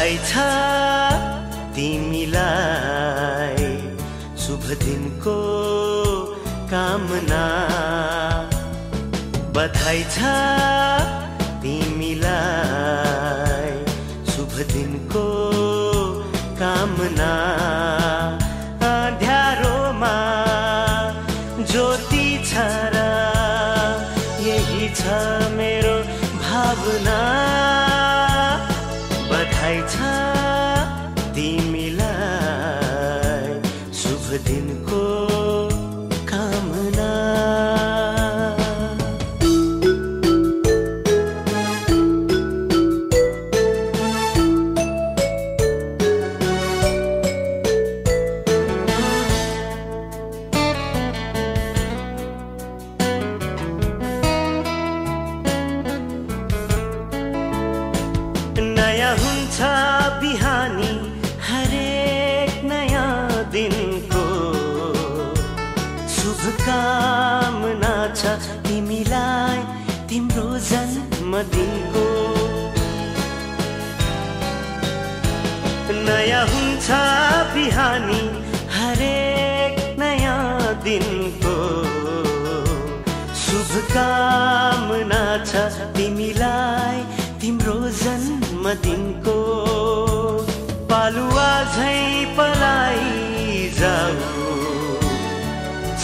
बधाई छ तिमीलाई शुभ दिनको कामना। बधाई छ तिमीलाई शुभ दिनको कामना। अँध्यारोमा ज्योति छ र यही छ मेरो भावना। बधाई छ तिमीलाई शुभ दिनको कामना। नयाँ हुन्छ बिहानी हरेक नयाँ दिनको। शुभकामना छ तिमीलाई तिम्रो जन्मदिनको। नयाँ हुन्छ बिहानी हरेक नयाँ दिनको। शुभकामना छ तिमीलाई तिम्रो जन्मदिनको। पालुवा झै पलाई जाऊ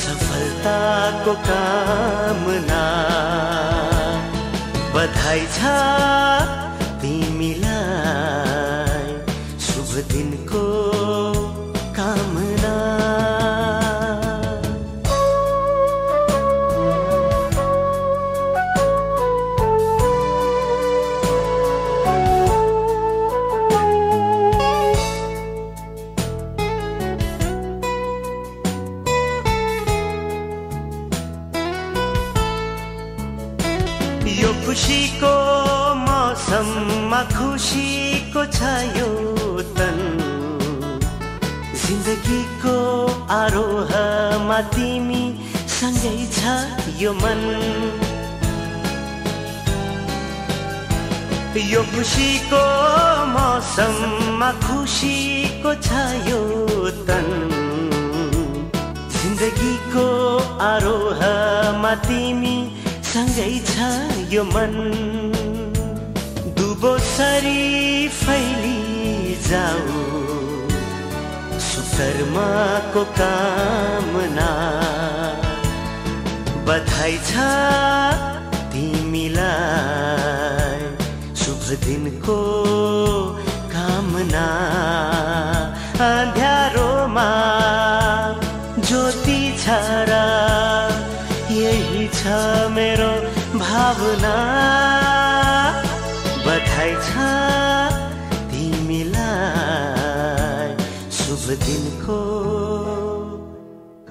सफलताको कामना। बधाई छ तिमीलाई शुभ दिनको कामना। यो खुशीको मौसममा खुशीको छ यो तन। जिन्दगीको आरोहमा तिमी सँगै छ यो मन। यो खुशीको मौसममा खुशीको छ यो तन। जिन्दगीको आरोहमा तिमी सँगै छ यो मन। दुबो सरी फैली जाऊ सुकर्माको कामना। बधाई छ तिमीलाई शुभ दिनको कामना। अँध्यारोमा ज्योति छ र यही छ मेरो भावना। बधाई छ तिमीलाई शुभ दिनको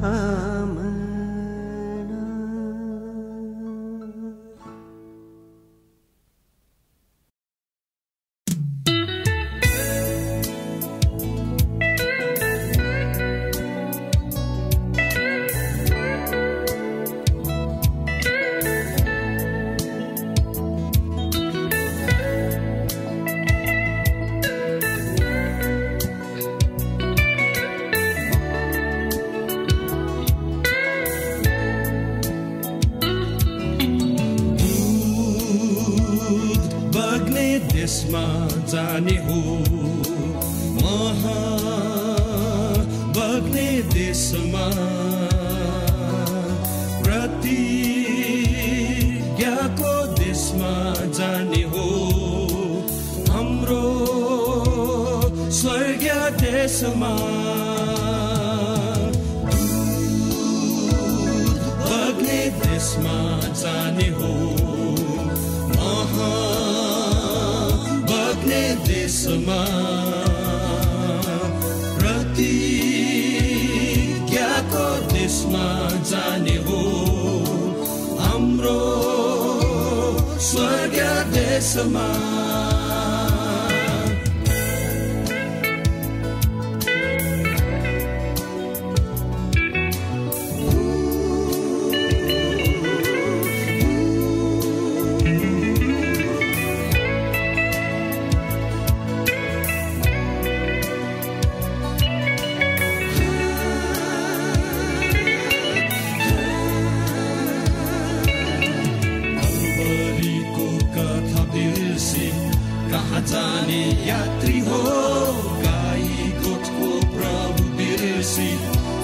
कामना। देशमा जाने हो बग्ने देशमा प्रतिज्ञाको देशमा जाने हो हाम्रो स्वर्गीय देशमा। बग्ने देशमा जाने हो बग्ने देशमा प्रतिज्ञाको देशमा जाने हो हाम्रो स्वर्गीय देशमा।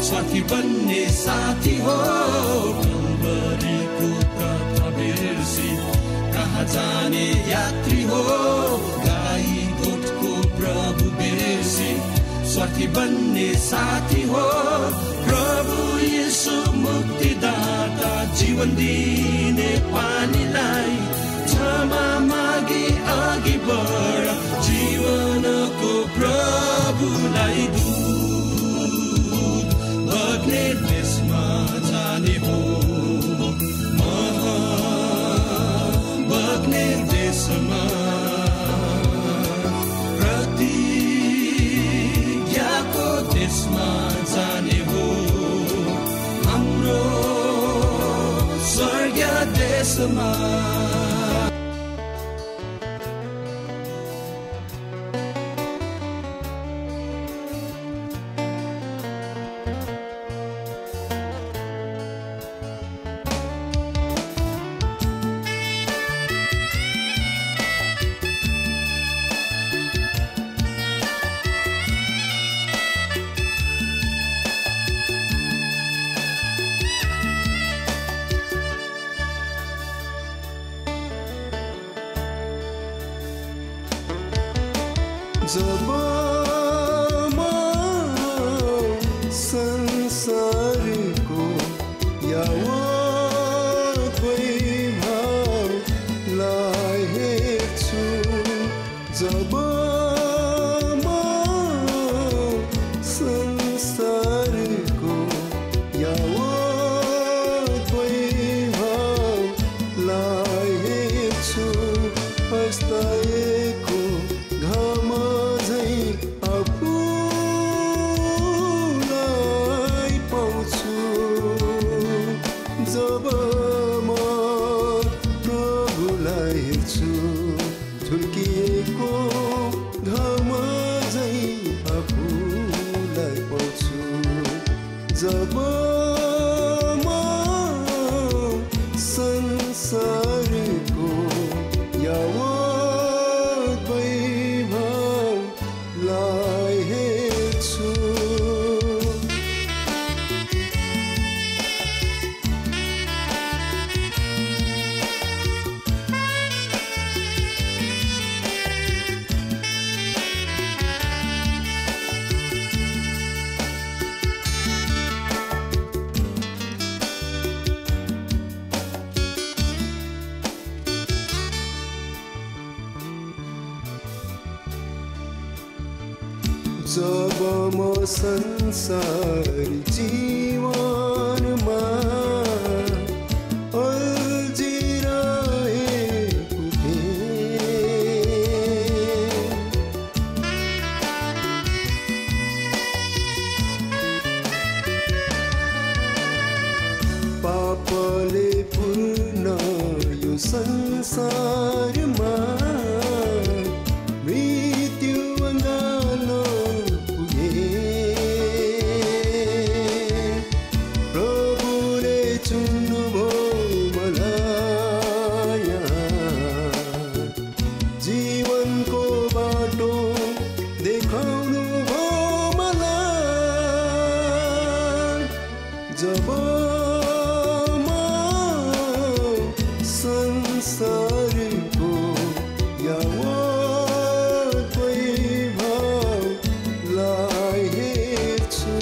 साथी बन्ने साथी हो कल्वरीको कथा बिर्सी कहाँ जाने यात्री हो गाई गोठको प्रभु बिर्सी साथी बन्ने साथी हो प्रभु येशू मुक्तिदाता जीवन दिने पानीलाई क्षमा मागी अघि बढ जीवनको प्रभुलाई दूध बग्ने देशमा जाने हो बग्ने देशमा प्रतिज्ञाको देशमा जाने हो हाम्रो स्वर्गीय देशमा जब म संसारको यावत वैभवलाई हेर्छु जब म संसारको यावत वैभवलाई हेर्छु पस्ताएको घाम झै आफूलाई पाउँछु जब म प्रभुलाई हेर्छु झुल्किएको घाम झै आफूलाई पाउँछु जब म संसारको यावत वैभवलाई हेर्छु जब म संसारी जीवनमा अल्झिरहेको थिएँ पापले पूर्ण यो संसारमा मृत्यु अँगालो प्रभुले चुन्नुभयो मलाई जीवनको बाटो देखाउनुभयो मलाई जब म संसारको यावत वैभवलाई हेर्छु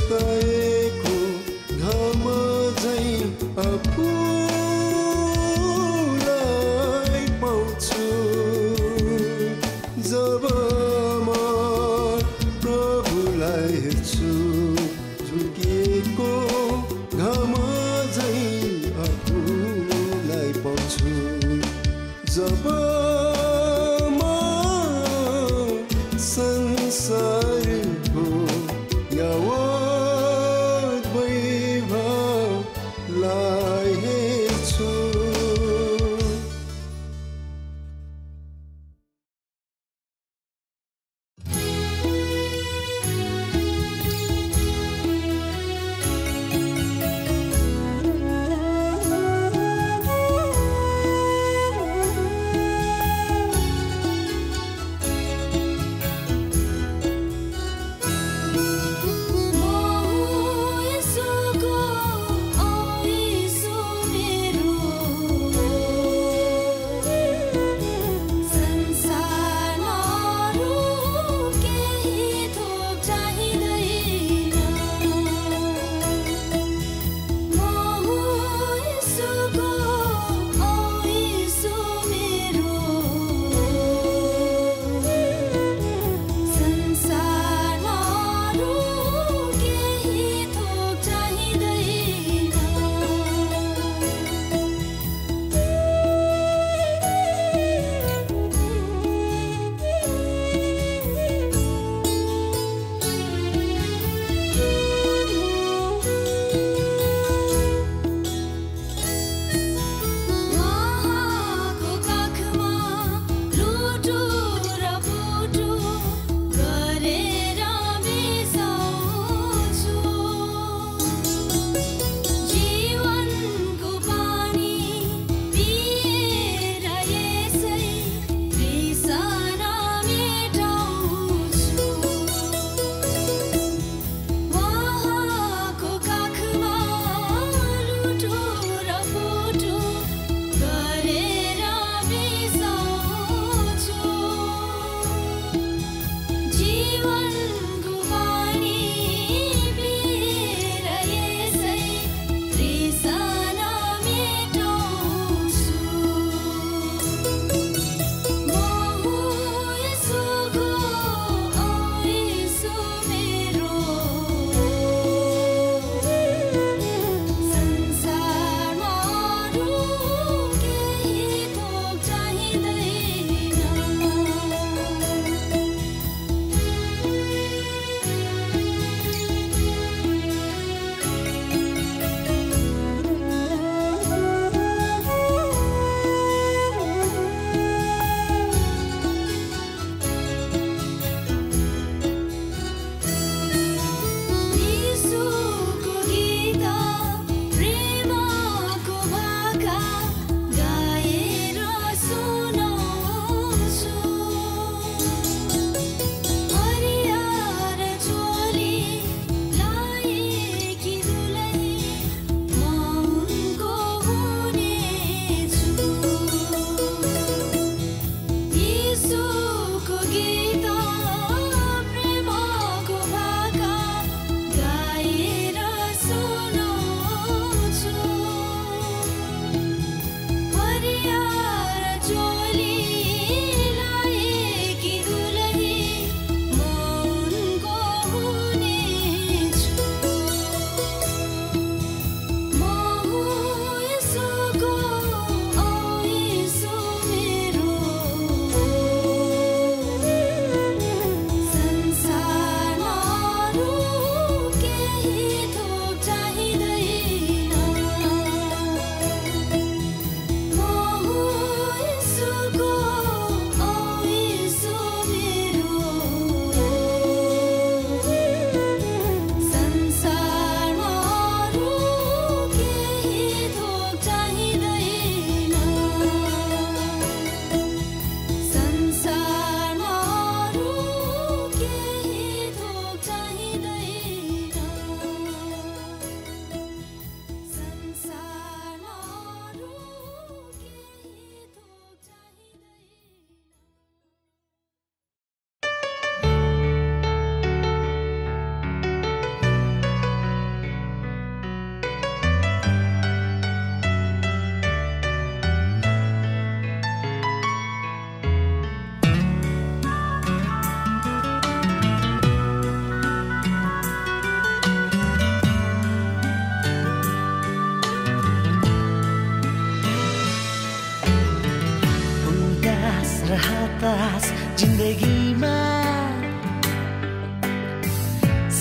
अस्ताएको घाम झैं आफूलाई पाउँछु जब म प्रभुलाई हेर्छु झुकिएको घाम झैं आफूलाई पाउँछु जब म संसारको यावत वैभवलाई हेर्छु।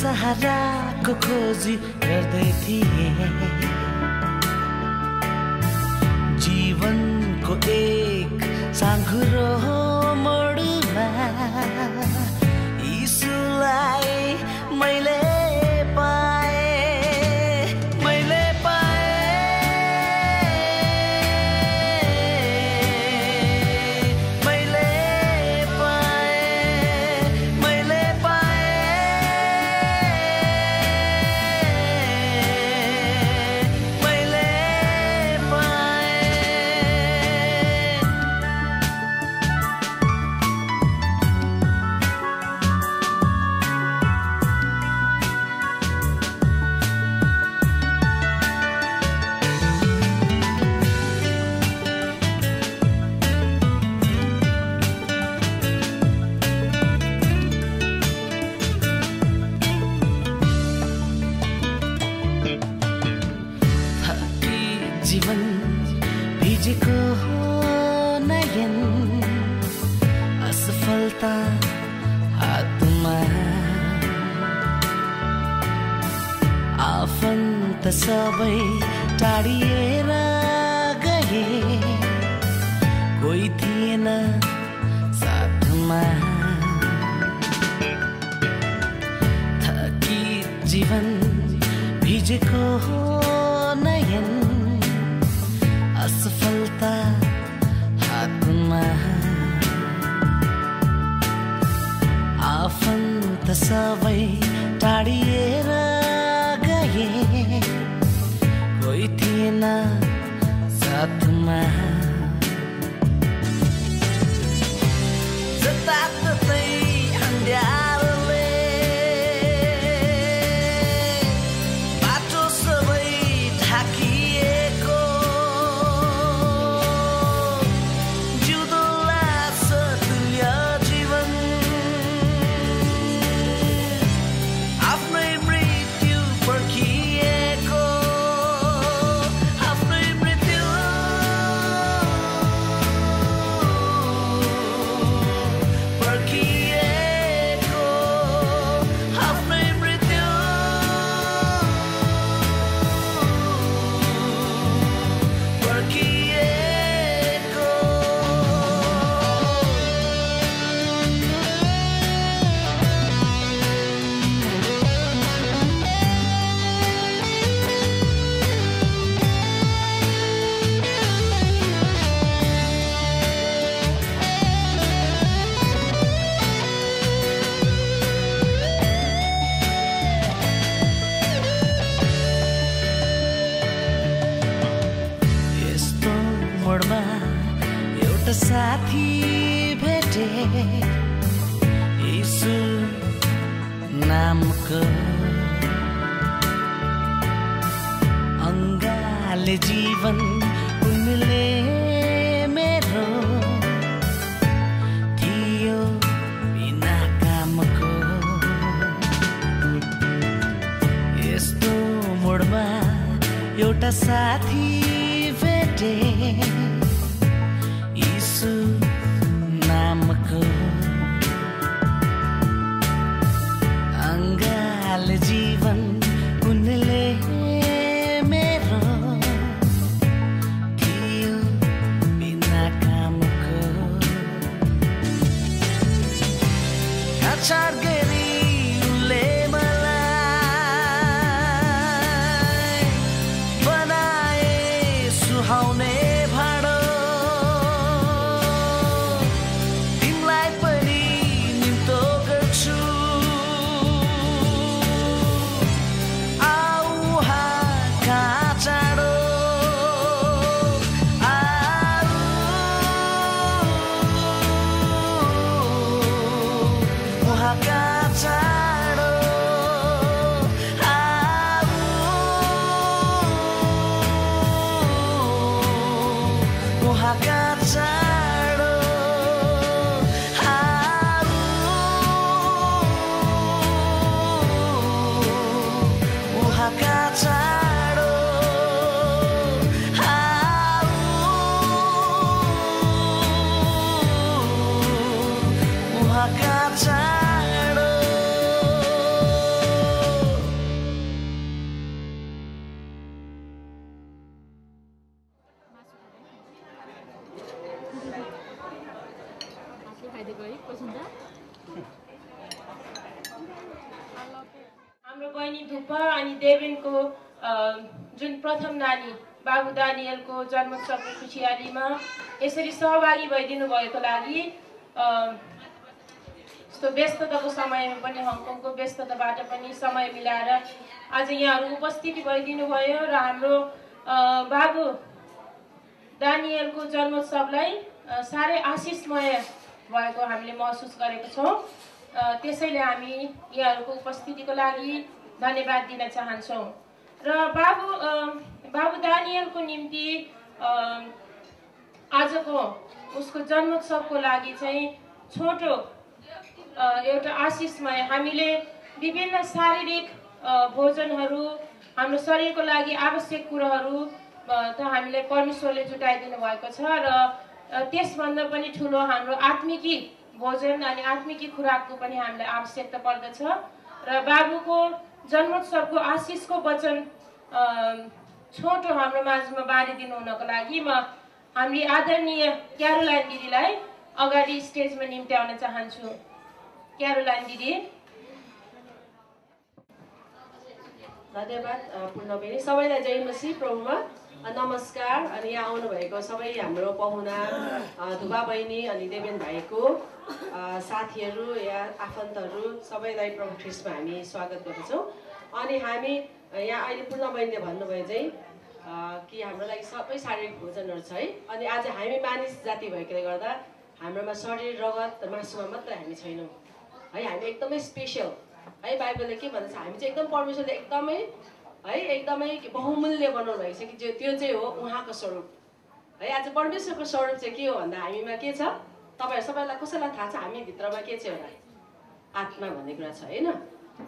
सहाराको खोजी गर्दै थिएँ जीवनको एक साँघुरो मोडमा यीशुलाई मैले जीवन भिजेको नयन असफलता हातमा आफन्त सबै टाढिएर गए कोही थिएन साथमा थकी जीवन भिजेको नयन असफलता हातमा आफन्त सबै टाढिएर गए कोही थिएन साथमा जताततै अन्ध्यारोले बाटो सबै ढाकिएको एउटा साथी भेटे यीशु नामको अङ्गाले जीवन उनले मेरो थियो बिना कामको यस्तो मोडमा एउटा साथी भेटे यीशु नामको अङ्गाले जीवन उनले मेरो थियो बिना कामको काचार गरी उनले मलाई बनाए सुहाउने भाडो तिमीलाई पनि निम्तो गर्छु हाम्रो बहिनी धुप्पा अनि देवेनको जुन प्रथम नानी बाबु दानियलको जन्मोत्सवको खुसियालीमा यसरी सहभागी भइदिनु भएको लागि यस्तो व्यस्तताको समयमा पनि हङकङको व्यस्तताबाट पनि समय मिलाएर आज यहाँहरू उपस्थिति भइदिनु भयो र हाम्रो बाबु दानियलको जन्मोत्सवलाई साह्रै आशिषमय भएको हामीले महसुस गरेको छौँ। त्यसैले हामी यहाँहरूको उपस्थितिको लागि धन्यवाद दिन चाहन्छौँ र बाबु दानियलको निम्ति आजको उसको जन्मोत्सवको लागि चाहिँ छोटो एउटा आशिषमय हामीले विभिन्न शारीरिक भोजनहरू हाम्रो शरीरको लागि आवश्यक कुराहरू त हामीले परमेश्वरले जुटाइदिनु भएको छ र त्यसभन्दा पनि ठुलो हाम्रो आत्मिकी भोजन अनि आत्मिकी खुराकको पनि हामीलाई आवश्यकता पर्दछ र बाबुको जन्मोत्सवको आशिषको वचन छोटो हाम्रो माझमा बाँडिदिनु हुनको लागि म हामी आदरणीय क्यारोलाइन दिदीलाई अगाडि स्टेजमा निम्त्याउन चाहन्छु। क्यारोलाइन दिदी। धन्यवाद पूर्णबेनी। सबैलाई जय मसीह प्रभुमा नमस्कार। अनि यहाँ आउनुभएको सबै हाम्रो पाहुना धुबा बहिनी अनि देवेन भाइको साथीहरू या आफन्तहरू सबैलाई प्रभु ख्रीष्टमा हामी स्वागत गर्दछौँ। अनि हामी यहाँ अहिले पूर्ण बहिनीले भन्नुभयो चाहिँ कि हाम्रो लागि सबै शारीरिक भोजनहरू छ है। अनि आज हामी मानिस जाति भएकोले गर्दा हाम्रोमा शरीर रगत मासुमा मात्र हामी छैनौँ है। हामी एकदमै स्पेसल है। बाइबलले के भन्छ हामी चाहिँ एकदम परमेश्वरले एकदमै है एकदमै बहुमूल्य बनाउनु भएको छ कि त्यो चाहिँ हो उहाँको स्वरूप है। आज परमेश्वरको स्वरूप चाहिँ के हो भन्दा हामीमा के छ तपाईँहरू सबैलाई कसैलाई थाहा छ हामी भित्रमा के छ एउटा आत्मा भन्ने कुरा छ होइन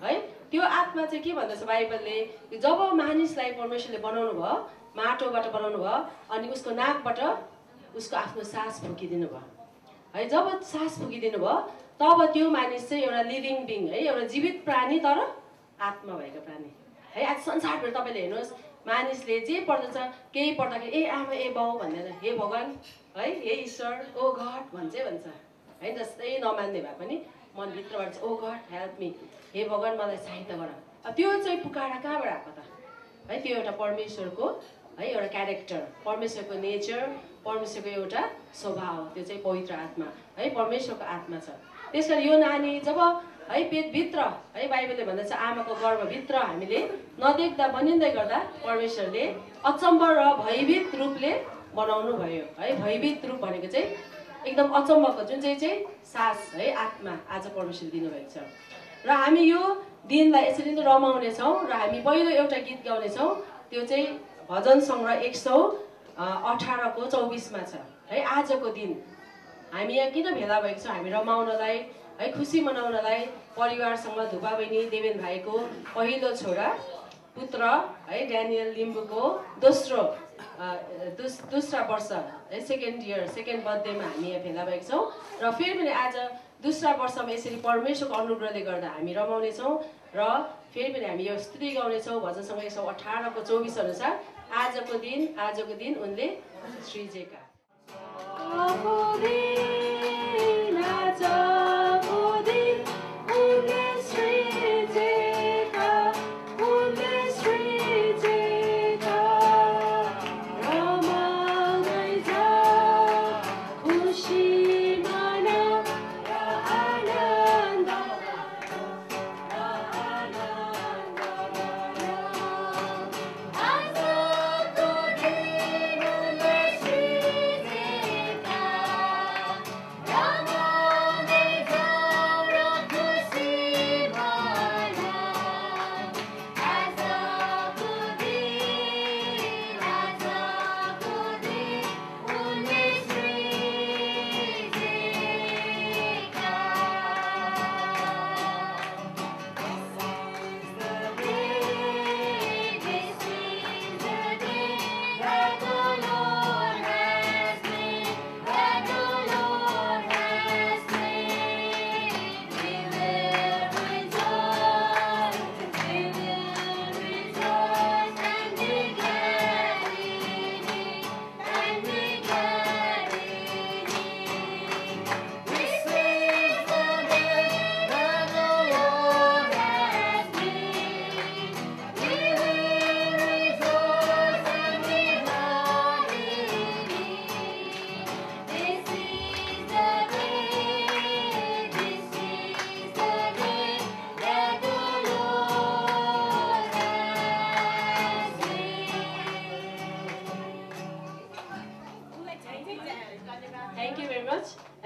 है। त्यो आत्मा चाहिँ के भन्दछ बाइबलले जब मानिसलाई परमेश्वरले बनाउनु भयो माटोबाट बनाउनु भयो अनि उसको नाकबाट उसको आफ्नो सास फुकिदिनु भयो है। जब सास फुकिदिनु भयो तब त्यो मानिस चाहिँ एउटा लिभिङ बिङ है एउटा जीवित प्राणी तर आत्मा भएको प्राणी है। आज संसारभर तपाईँले हेर्नुहोस् मानिसले जे पर्दछ केही पर्दाखेरि ए आमा ए बाउ भन्दैन हे भगवान् है हे ईश्वर ओ गड भन्छ है। जस्तै नमान्ने भए पनि मनभित्रबाट ओ गड हेल्प मी हे भगवान् मलाई सहायता गर। त्यो चाहिँ पुकारा कहाँबाट आएको त है। त्यो एउटा परमेश्वरको है एउटा क्यारेक्टर परमेश्वरको नेचर परमेश्वरको एउटा स्वभाव त्यो चाहिँ पवित्र आत्मा है परमेश्वरको आत्मा छ। त्यस कारण यो नानी जब है पेटभित्र है बाइबलले भन्दछ आमाको गर्भभित्र हामीले नदेख्दा बनिँदै गर्दा परमेश्वरले अचम्म र भयभीत रूपले बनाउनु भयो है। भयभीत रूप भनेको चाहिँ एकदम अचम्मको जुन चाहिँ सास है आत्मा आज परमेश्वरले दिनुभएको छ। र हामी यो दिनलाई यसरी नै रमाउनेछौँ र हामी पहिलो एउटा गीत गाउनेछौँ त्यो चाहिँ भजन सङ्ग्रह 118:24 छ है। आजको दिन हामी यहाँ किन भेला भएको छ हामी रमाउनलाई है खुसी मनाउनलाई परिवारसँग धुबा बहिनी देवेन भाइको पहिलो छोरा पुत्र है ड्यानियल लिम्बूको दोस्रा वर्ष है सेकेन्ड बर्थडेमा हामी यहाँ भेला भएको छौँ र फेरि पनि आज दोस्रा वर्षमा यसरी परमेश्वरको अनुग्रहले गर्दा हामी रमाउनेछौँ र फेरि पनि हामी यो स्तुति गाउनेछौँ। भजनसँग 118:24 अनुसार आजको दिन उनले सृजेका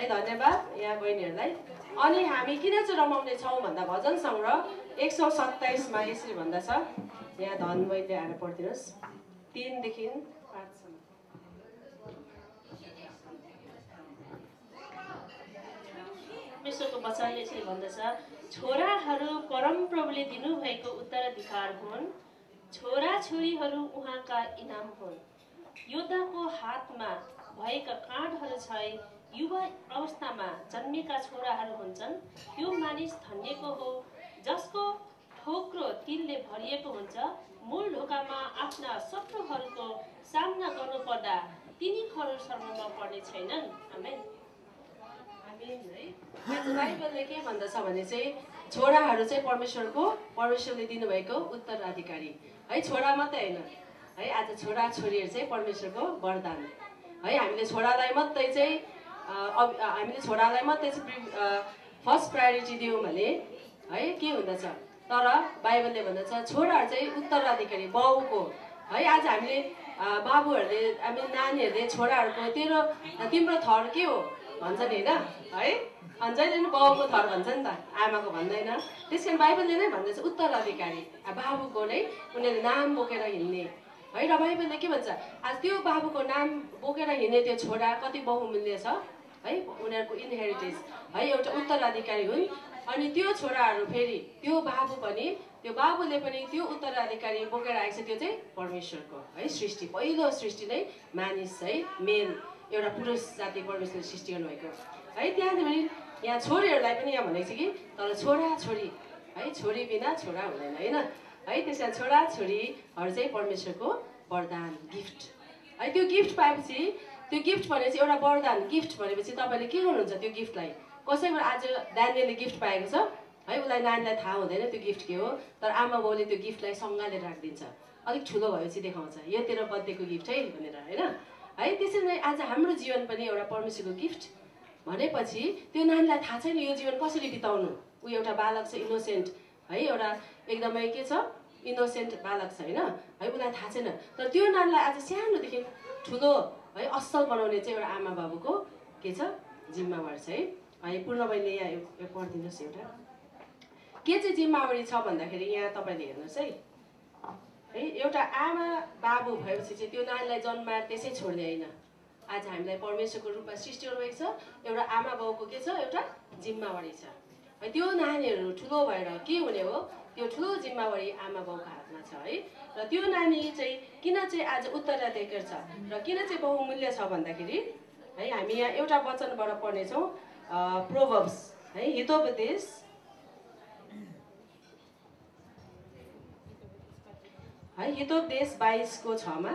है धन्यवाद यहाँ बहिनीहरूलाई। अनि हामी किन चाहिँ रमाउने छौँ भन्दा भजन सङ्ग्रह 127 मा यसरी भन्दछ, यहाँ धन बहिनीले आएर पढिदिनुहोस् 3 देखि 5 सम्म। परमेश्वरको वचनले यसरी भन्दछ, छोराहरू परमप्रभुले दिनुभएको उत्तराधिकार हुन्, छोराछोरीहरू उहाँका इनाम हुन्। योद्धाको हातमा भएका काँडहरू छै, युवा अवस्थामा जन्मेका छोराहरू हुन्छन्। त्यो मानिस धन्यको हो जसको ठोक्रो तिलले भरिएको हुन्छ। मूल ढोकामा आफ्ना शत्रुहरूको सामना गर्नुपर्दा तिनीहरू शर्ममा पर्ने छैनन्। आमेन। आज बाइबलले के भन्दछ भने चाहिँ छोराहरू चाहिँ परमेश्वरले दिनुभएको उत्तराधिकारी है। छोरा मात्रै होइन है, आज छोरा छोरीहरू चाहिँ परमेश्वरको वरदान है। हामीले छोरालाई मात्रै चाहिँ फर्स्ट प्रायोरिटी दियौँ भने है के हुँदछ, तर बाइबलले भन्दछ छोराहरू चाहिँ उत्तराधिकारी बाउको है। आज हामीले बाबुहरूले हामी नानीहरूले छोराहरूको तिम्रो थर के हो भन्छ नि होइन है, अनि जहिले पनि बाउको थर भन्छ नि त, आमाको भन्दैन। त्यस कारण बाइबलले नै भन्दछ उत्तराधिकारी बाबुको नै उनीहरूले नाम बोकेर हिँड्ने है। र बाइबलले के भन्छ, आज त्यो बाबुको नाम बोकेर हिँड्ने त्यो छोरा कति बहुमूल्य छ है, उनीहरूको इनहेरिटेन्स है, एउटा उत्तराधिकारी हुन्। अनि त्यो छोराहरू फेरि त्यो बाबु पनि, त्यो बाबुले पनि त्यो उत्तराधिकारी बोकेर आएको छ, त्यो चाहिँ परमेश्वरको है सृष्टि। पहिलो सृष्टि नै मानिस है, मेल एउटा पुरुष जाति परमेश्वरले सृष्टि गर्नुभएको है। त्यहाँदेखि यहाँ छोरीहरूलाई पनि यहाँ भनेको छ कि तर छोरा छोरी है, छोरी बिना छोरा हुँदैन होइन है। त्यस कारण छोरा छोरीहरू चाहिँ परमेश्वरको वरदान गिफ्ट है। त्यो गिफ्ट पाएपछि, त्यो गिफ्ट भनेपछि एउटा वरदान गिफ्ट भनेपछि तपाईँले के गर्नुहुन्छ त्यो गिफ्टलाई। कसैको आज दानियलले गिफ्ट पाएको छ है, उसलाई नानीलाई थाहा हुँदैन त्यो गिफ्ट के हो, तर आमा बाउले त्यो गिफ्टलाई सँगालेर राखिदिन्छ। अलिक ठुलो भएपछि देखाउँछ यो तेरो बर्थडेको गिफ्ट है भनेर होइन है। त्यसरी नै आज हाम्रो जीवन पनि एउटा परमेश्वरको गिफ्ट भनेपछि त्यो नानीलाई थाहा छैन यो जीवन कसरी बिताउनु। ऊ एउटा बालक छ, इनोसेन्ट है, एउटा एकदमै के छ इनोसेन्ट बालक छ होइन है, उसलाई थाहा छैन। तर त्यो नानीलाई आज सानोदेखि ठुलो है असल बनाउने चाहिँ एउटा आमा बाबुको के छ जिम्मेवारी छ है। पूर्ण बहिनीले यहाँ पढिदिनुहोस् एउटा के चाहिँ जिम्मेवारी छ भन्दाखेरि यहाँ तपाईँले हेर्नुहोस् है, एउटा आमा बाबु भएपछि चाहिँ त्यो नानीलाई जन्माएर त्यसै छोड्ने होइन। आज हामीलाई परमेश्वरको रूपमा सृष्टि गर्नुभएको छ, एउटा आमा बाउको के छ एउटा जिम्मेवारी छ है। त्यो नानीहरू ठुलो भएर के हुने हो, त्यो ठुलो जिम्मेवारी आमा बाउको हातमा छ है। र त्यो नानी चाहिँ किन चाहिँ आज उत्तराधिकारी छ र किन चाहिँ बहुमूल्य छ भन्दाखेरि है, हामी यहाँ एउटा वचनबाट पढ्नेछौँ प्रोभर्ब्स है, हितोपदेश है, हितोपदेश 22 को 6 मा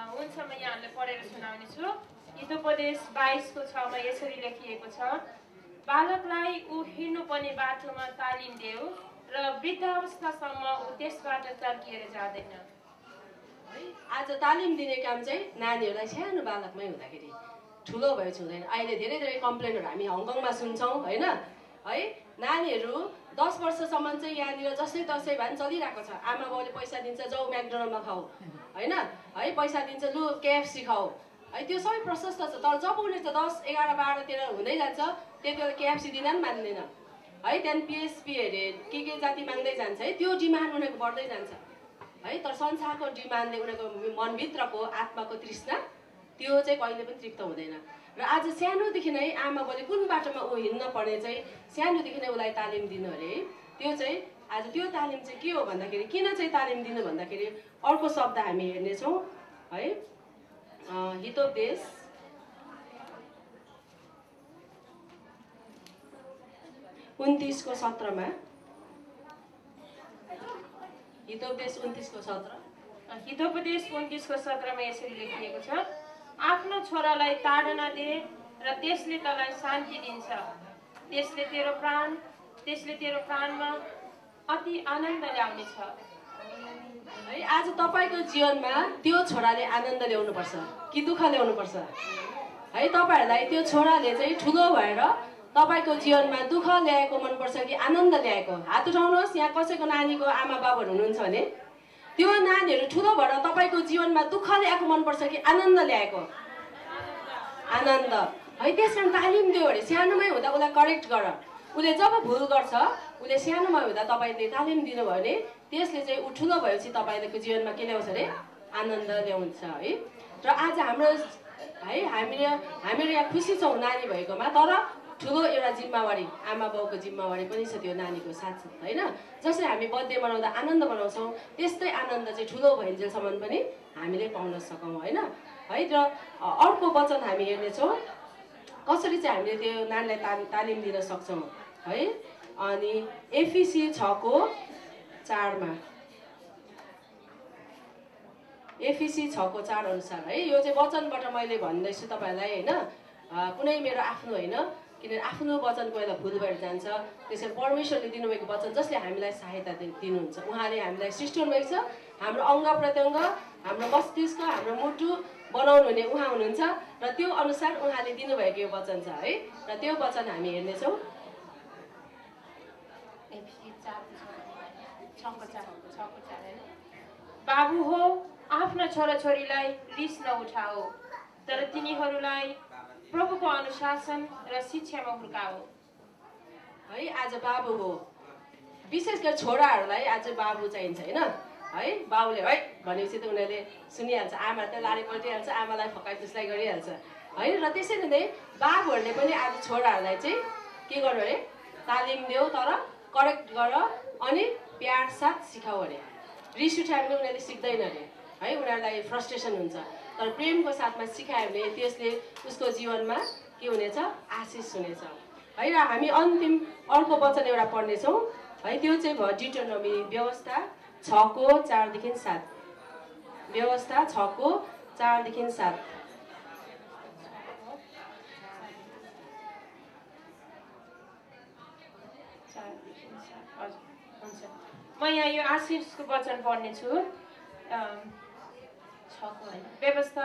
हुन्छ। म यहाँहरूलाई पढेर सुनाउने छु। हितोपदेश 22 को 6 मा यसरी लेखिएको छ, बालकलाई ऊ हिँड्नुपर्ने बाटोमा तालिम देऊ र वृद्धावस्थासम्म ऊ त्यसबाट तर्किएर जाँदैन। आज तालिम दिने काम चाहिँ नानीहरूलाई सानो बालकमै हुँदाखेरि, ठुलो भएपछि हुँदैन। अहिले धेरै धेरै कम्प्लेनहरू हामी हङकङमा सुन्छौँ होइन है। नानीहरू 10 वर्षसम्म चाहिँ यहाँनिर जस्तै तसै भए पनि चलिरहेको छ। आमा बाउले पैसा दिन्छ, जाऊ म्याकडोनल्डमा खाऊ होइन है, पैसा दिन्छ लु KFC खाऊ है, त्यो सबै प्रशस्त छ। तर जब उनीहरू त 10, 11, 12 13 हुँदै जान्छ त्यति बेला KFC दिन पनि मान्दैन है। त्यहाँदेखि PSP अरे के जाति माग्दै जान्छ है, त्यो डिमान्ड उनीहरूको बढ्दै जान्छ है। तर संसारको डिमान्डले उनीहरूको मनभित्रको आत्माको तृष्णा त्यो चाहिँ कहिले पनि तृप्त हुँदैन। र आज सानोदेखि नै आमा बाउले कुन बाटोमा ऊ हिँड्न पर्ने चाहिँ सानोदेखि नै उसलाई तालिम दिनु अरे। त्यो चाहिँ आज त्यो तालिम चाहिँ के हो भन्दाखेरि, किन चाहिँ तालिम दिनु भन्दाखेरि अर्को शब्द हामी हेर्नेछौँ है, हितोपदेश 29 को 17 मा, हितोपदेश 29 को 17 हितोपदेश 29 को 17 मा यसरी लेखिएको छ, आफ्नो छोरालाई ताडना दे र त्यसले तँलाई शान्ति दिन्छ, त्यसले तेरो प्राणमा अति आनन्द ल्याउनेछ है। आज तपाईँको जीवनमा त्यो छोराले आनन्द ल्याउनुपर्छ कि दुःख ल्याउनुपर्छ है। तपाईँहरूलाई त्यो छोराले चाहिँ ठुलो भएर तपाईँको जीवनमा दुःख ल्याएको मनपर्छ कि आनन्द ल्याएको? हात उठाउनुहोस्। यहाँ कसैको नानीको आमा बाबुहरू हुनुहुन्छ भने त्यो नानीहरू ठुलो भएर तपाईँको जीवनमा दुःखले आएको मनपर्छ कि आनन्द ल्याएको? आनन्द है। त्यस कारण तालिम दियो अरे सानोमै हुँदा उसलाई करेक्ट गर। उसले जब भुल गर्छ उसले सानोमा हुँदा तपाईँले तालिम दिनुभयो भने त्यसले चाहिँ ऊ ठुलो भएपछि तपाईँको जीवनमा के ल्याउँछ अरे? आनन्द ल्याउँछ है। र आज हाम्रो है हामीहरू यहाँ खुसी छौँ नानी भएकोमा, तर ठुलो एउटा जिम्मेवारी आमा बाउको जिम्मेवारी पनि छ त्यो नानीको साथ होइन। जसरी हामी बर्थडे मनाउँदा आनन्द मनाउँछौँ त्यस्तै आनन्द चाहिँ ठुलो भइन्जेलसम्म पनि हामीले पाउन सकौँ होइन है। र अर्को वचन हामी हेर्नेछौँ कसरी चाहिँ हामीले त्यो नानीलाई तालिम दिन सक्छौँ है। अनि एफिसी 6:4 एफिसी 6:4 अनुसार है। यो चाहिँ वचनबाट मैले भन्दैछु तपाईँहरूलाई होइन, कुनै मेरो आफ्नो होइन, किनभने आफ्नो वचन कोही बेला भुल भएर जान्छ। त्यसैले परमेश्वरले दिनुभएको वचन जसले हामीलाई सहायता दिनुहुन्छ, उहाँले हामीलाई सृष्टि हुनुभएको छ। हाम्रो अङ्ग प्रत्यङ्ग, हाम्रो मस्तिष्क, हाम्रो मुटु बनाउनु हुने उहाँ हुनुहुन्छ र त्यो अनुसार उहाँले दिनुभएको यो वचन छ है। र त्यो वचन हामी हेर्नेछौँ। बाबु हो आफ्ना छोराछोरीलाई रिस नउठाओ, तर तिनीहरूलाई प्रभुको अनुशासन र शिक्षामा हुर्काओ है। आज बाबु हो, विशेष गरी छोराहरूलाई आज बाबु चाहिन्छ होइन है। बाबुले है भनेपछि त उनीहरूले सुनिहाल्छ, आमा त लाडे पल्टिहाल्छ, आमालाई फकाइ फुस्लाइ गरिहाल्छ होइन। र त्यसैले नै बाबुहरूले पनि आज छोराहरूलाई चाहिँ के गर्नु अरे? तालिम देऊ, तर करेक्ट गर अनि प्यार साथ सिकाऊ अरे। रिस उठायो भने उनीहरूले सिक्दैन अरे है, उनीहरूलाई फ्रस्ट्रेसन हुन्छ। तर प्रेमको साथमा सिकायो भने त्यसले उसको जीवनमा के हुनेछ? आशिष हुनेछ है। र हामी अन्तिम अर्को वचन एउटा पढ्नेछौँ है। त्यो चाहिँ भयो डिटोनोमी व्यवस्था 6:4-7। व्यवस्था 6:4-7। म यहाँ यो आशिषको वचन पढ्नेछु। व्यवस्था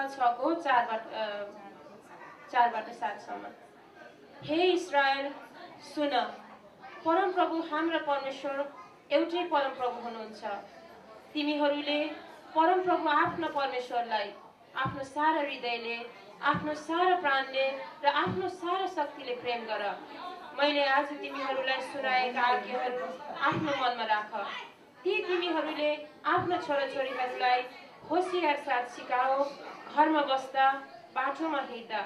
6:4-7सम्म। हे इस्राएल सुन, परमप्रभु हाम्रो परमेश्वर एउटै परमप्रभु हुनुहुन्छ। तिमीहरूले परमप्रभु आफ्नो परमेश्वरलाई आफ्नो सारा हृदयले, आफ्नो सारा प्राणले र आफ्नो सारा शक्तिले प्रेम गर। मैले आज तिमीहरूलाई सुनाएका आज्ञाहरू आफ्नो मनमा राख। ती तिमीहरूले आफ्नो छोराछोरीहरूलाई होसियार साथ सिकाओ। घरमा बस्दा, बाटोमा हिँड्दा,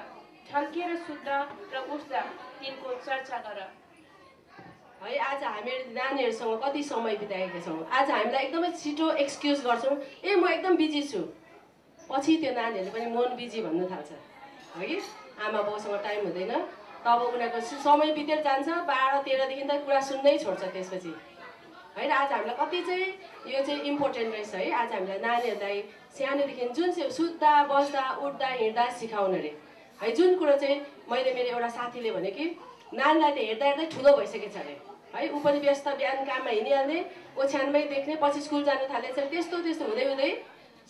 ठल्किएर सुत्दा र उठ्दा तिनको चर्चा गर है। आज हामीहरू नानीहरूसँग कति समय बिताएका छौँ। आज हामीलाई एकदमै छिटो एक्सक्युज गर्छौँ, ए म एकदम बिजी छु। पछि त्यो नानीहरूले पनि मन बिजी भन्नु थाल्छ है कि आमा बाउसँग टाइम हुँदैन। तब उनीहरूको समय बितेर जान्छ, 12-13देखि त कुरा सुन्नै छोड्छ त्यसपछि है। र आज हामीलाई कति चाहिँ यो चाहिँ इम्पोर्टेन्ट रहेछ है। आज हामीलाई नानीहरूलाई सानोदेखि जुन चाहिँ सुत्दा, बस्दा, उठ्दा, हिँड्दा सिकाउनु अरे है। जुन कुरो चाहिँ मैले मेरो एउटा साथीले भने कि नानीलाई त हेर्दा हेर्दै ठुलो भइसकेछ अरे है। ऊ पनि व्यस्त, बिहान काममा हिँडिहाल्ने, ओछ्यानमै देख्ने, पछि स्कुल जानु थालेछ। त्यस्तो हुँदै हुँदै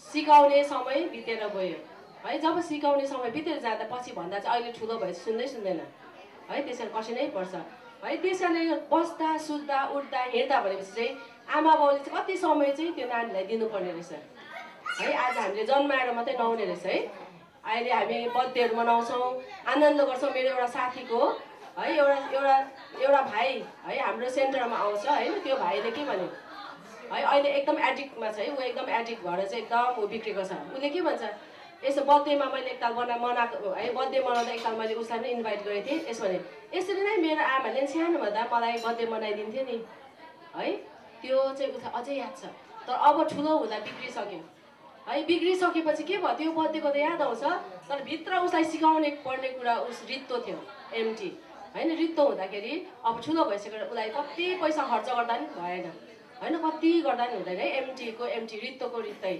सिकाउने समय बितेर गयो है। जब सिकाउने समय बितेर जाँदा पछि भन्दा चाहिँ अहिले ठुलो भएपछि सुन्दैन है। त्यसरी कठिनै पर्छ है। त्यसैले बस्दा, सुत्दा, उठ्दा, हिँड्दा भनेपछि चाहिँ आमा बाउले चाहिँ कति समय चाहिँ त्यो नानीलाई दिनुपर्ने रहेछ है। आज हामीले जन्माएर मात्रै नहुने रहेछ है। अहिले हामी बर्थडेहरू मनाउँछौँ, आनन्द गर्छौँ। मेरो एउटा साथीको है एउटा भाइ है हाम्रो सेन्टरमा आउँछ होइन। त्यो भाइले के भन्यो है, अहिले एकदम एडिक्टमा छ है। ऊ एकदम एडिक्ट भएर चाहिँ एकदम ऊ बिग्रेको छ। उसले के भन्छ, यसो बर्थडेमा मैले एकताल मनाएको है, बर्थडे मनाउँदा एकताल मैले उसलाई पनि इन्भाइट गरेको थिएँ। यसो भने यसरी नै मेरो आमाले सानो भन्दा मलाई बर्थडे मनाइदिन्थ्यो नि है। त्यो चाहिँ उसलाई अझै याद छ। तर अब ठुलो हुँदा बिग्रिसक्यो है। बिग्रिसकेपछि के भयो, त्यो बर्थडेको त याद आउँछ, तर भित्र उसलाई सिकाउने पर्ने कुरा उस रित्तो थियो, एम्टी होइन। रित्तो हुँदाखेरि अब ठुलो भइसकेर उसलाई कति पैसा खर्च गर्दा पनि भएन होइन, कति गर्दा पनि हुँदैन है। एम्टी रित्तोको रित्तै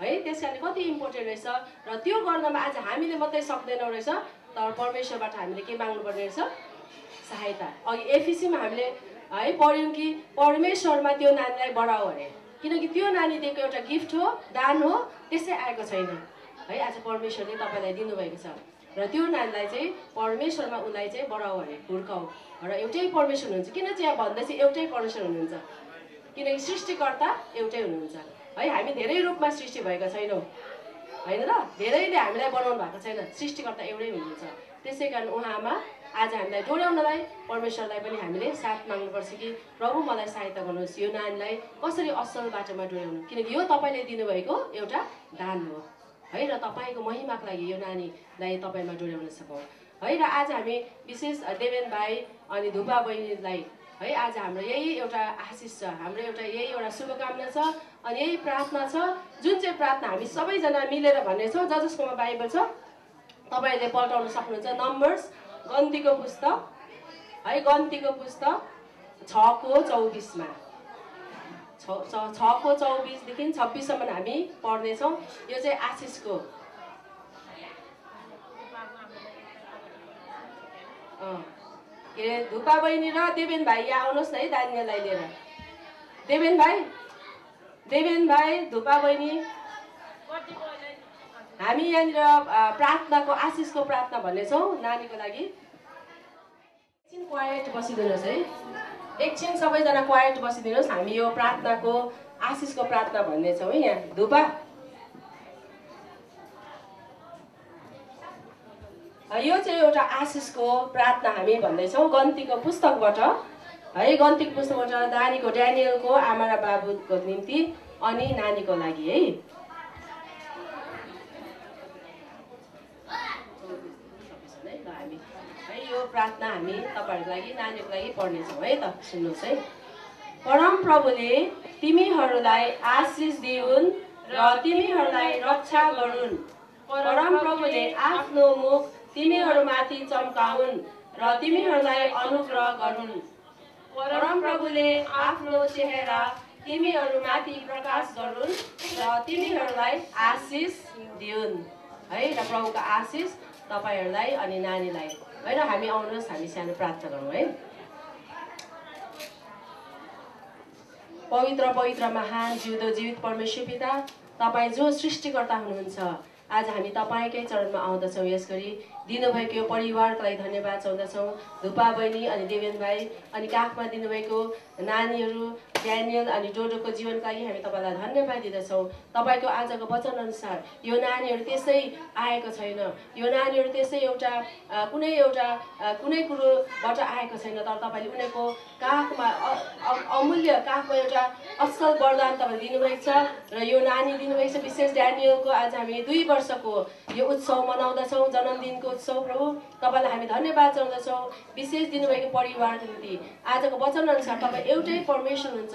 है। त्यस कारण कति इम्पोर्टेन्ट रहेछ। र त्यो गर्नमा आज हामीले मात्रै सक्दैनौँ रहेछ, तर परमेश्वरबाट हामीले के माग्नुपर्ने रहेछ? सहायता। अघि एफिसीमा हामीले है पढ्यौँ कि परमेश्वरमा त्यो नानीलाई बढाऊ अरे, किनकि त्यो नानी दिएको एउटा गिफ्ट हो, दान हो, त्यसै आएको छैन है। आज परमेश्वरले तपाईँलाई दिनुभएको छ र त्यो नानीलाई चाहिँ परमेश्वरमा उसलाई चाहिँ बढाऊ अरे, हुर्काऊ। र एउटै परमेश्वर हुनुहुन्छ। किन चाहिँ यहाँ भन्दा चाहिँ एउटै परमेश्वर हुनुहुन्छ, किनकि सृष्टिकर्ता एउटै हुनुहुन्छ है। हामी धेरै रूपमा सृष्टि भएका छैनौँ होइन र, धेरैले हामीलाई बनाउनु भएको छैन, सृष्टिकर्ता एउटै हुनुहुन्छ। त्यसै कारण उहाँमा आज हामीलाई डोर्याउनलाई परमेश्वरलाई पनि हामीले साथ माग्नुपर्छ कि प्रभु मलाई सहायता गर्नुहोस् यो नानीलाई कसरी असल बाटोमा डोर्याउनु, किनकि यो तपाईँले दिनुभएको एउटा दान हो है, र तपाईँको महिमाको लागि यो नानीलाई तपाईँमा डोर्याउन सकौँ है। र आज हामी विशेष देवेन भाइ अनि धुपा बहिनीलाई है, आज हाम्रो यही एउटा आशिष छ, हाम्रो एउटा यही एउटा शुभकामना छ अनि यही प्रार्थना छ, जुन चाहिँ प्रार्थना हामी सबैजना मिलेर भन्नेछौँ। जसकोमा बाइबल छ तपाईँहरूले पल्टाउन सक्नुहुन्छ। नम्बर्स गन्तीको पुस्तक है, गन्तीको पुस्तक 6:24 6:24देखि 26सम्म हामी पढ्नेछौँ। यो चाहिँ आशिषको के अरे धुपा बहिनी र देवेन भाइ यहाँ आउनुहोस् न है, दानियालाई लिएर। देवेन भाइ धुपा बहिनी, हामी यहाँनिर प्रार्थनाको आशिषको प्रार्थना भन्नेछौँ नानीको लागि। एकछिन क्वाइट बसिदिनुहोस् है, एकछिन सबैजना क्वाइट बसिदिनुहोस्। हामी यो प्रार्थनाको आशिषको प्रार्थना भन्नेछौँ है। यहाँ धुपा यो चाहिँ एउटा आशिषको प्रार्थना हामी भन्दैछौँ गन्तीको पुस्तकबाट है, गन्तीको पुस्तकबाट दानीको ड्यानियलको आमा र बाबुको निम्ति अनि नानीको लागि है। हामी है यो प्रार्थना हामी तपाईँहरूको लागि नानीको लागि पढ्नेछौँ है त, सुन्नुहोस् है। परम प्रभुले तिमीहरूलाई आशिष दिउन् र तिमीहरूलाई रक्षा गरून्। परम प्रभुले आफ्नो मुख तिमीहरूमाथि चम्काउन् र तिमीहरूलाई अनुग्रह गरून्। परम प्रभुले आफ्नो चेहरा तिमीहरूमाथि प्रकाश गरून् र तिमीहरूलाई आशिष दिउन् है। र प्रभुको आशिष तपाईँहरूलाई अनि नानीलाई है। र हामी आउनुहोस्, हामी सानो प्रार्थना गरौँ है। पवित्र पवित्र महान जिउँदो जीवित परमेश्वर पिता, तपाईँ जो सृष्टिकर्ता हुनुहुन्छ, आज हामी तपाईँकै चरणमा आउँदछौँ। यस गरी दिनुभएको यो परिवारको लागि धन्यवाद चाहन्छौँ। धुपा बहिनी अनि देवेन भाइ अनि काखमा दिनुभएको नानीहरू ड्यानियल अनि डोडोको जीवनका लागि हामी तपाईँलाई धन्यवाद दिँदछौँ। तपाईँको आजको वचनअनुसार यो नानीहरू त्यसै आएको छैन, यो नानीहरू त्यसै कुनै कुरोबाट आएको छैन, तर तपाईँले उनीहरूको काखमा अमूल्य काखमा एउटा असल वरदान तपाईँले दिनुभएको छ र यो नानी दिनुभएको छ। विशेष ड्यानियलको आज हामी 2 वर्षको यो उत्सव मनाउँदछौँ, जन्मदिनको उत्सव। प्रभु तपाईँलाई हामी धन्यवाद चाहन्छौँ विशेष दिनुभएको परिवारको निम्ति। आजको वचनअनुसार तपाईँ एउटै परमेश्वर हुनुहुन्छ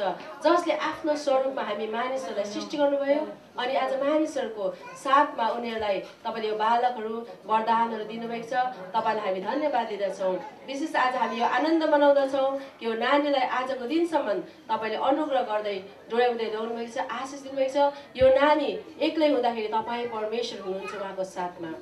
जसले आफ्नो स्वरूपमा हामी मानिसहरूलाई सृष्टि गर्नुभयो अनि आज मानिसहरूको साथमा उनीहरूलाई तपाईँले यो बालकहरू वरदानहरू दिनुभएको छ। तपाईँलाई हामी धन्यवाद दिँदछौँ। विशेष आज हामी यो आनन्द मनाउँदछौँ कि यो नानीलाई आजको दिनसम्म तपाईँले अनुग्रह गर्दै डोर्याउँदै ल्याउनुभएको छ, आशिष दिनुभएको छ। यो नानी एक्लै हुँदाखेरि तपाईँ परमेश्वर हुनुहुन्छ उहाँको साथमा।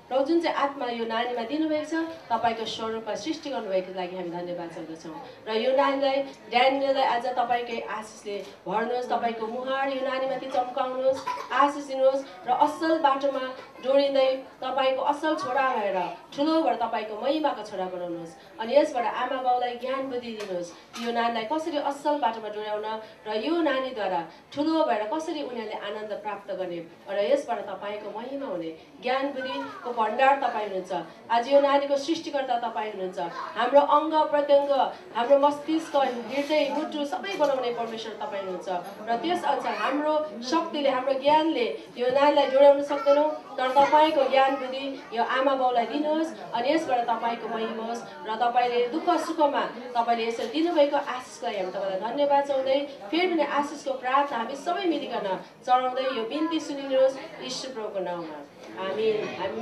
र जुन चाहिँ आत्मा यो नानीमा दिनुभएको छ, तपाईँको स्वरूपमा सृष्टि गर्नुभएको लागि हामी धन्यवाद चाहन्छौँ। र यो नानीलाई ड्यानियललाई आज तपाईँकै आशिषले भर्नुहोस्, तपाईँको मुहार यो नानीमाथि चम्काउनुहोस्, आशिष दिनुहोस् र असल बाटोमा जोडिँदै तपाईँको असल छोरा भएर ठुलो भएर तपाईँको महिमाको छोरा बनाउनुहोस्। अनि यसबाट आमा बाउलाई ज्ञान बुद्धि दिनुहोस् यो नानीलाई कसरी असल बाटोमा डोर्याउन र यो नानीद्वारा ठुलो भएर कसरी उनीहरूले आनन्द प्राप्त गर्ने र यसबाट तपाईँको महिमा हुने ज्ञान बुद्धिको भण्डार तपाईँ हुनुहुन्छ। आज यो नानीको सृष्टिकर्ता तपाईँ हुनुहुन्छ। हाम्रो अङ्ग प्रत्यङ्ग, हाम्रो मस्तिष्क, हृदय, मुटु सबै बनाउने परमेश्वर तपाईँ हुनुहुन्छ र त्यसअनुसार हाम्रो शक्तिले, हाम्रो ज्ञानले यो नानीलाई जोडाउन सक्दैनौँ, तर तपाईँको ज्ञान बुद्धि यो आमा बाउलाई दिनुहोस् अनि यसबाट तपाईँको महिमा होस् र तपाईँले दुःख सुखमा तपाईँले यसरी दिनुभएको आशिषलाई हामी तपाईँलाई धन्यवाद चाहँदै फेरि पनि आशिषको प्रार्थना हामी सबै मिलिकन चढाउँदै यो बिन्ती सुनिनुहोस् ईश्वर प्रभुको नाउँमा हामी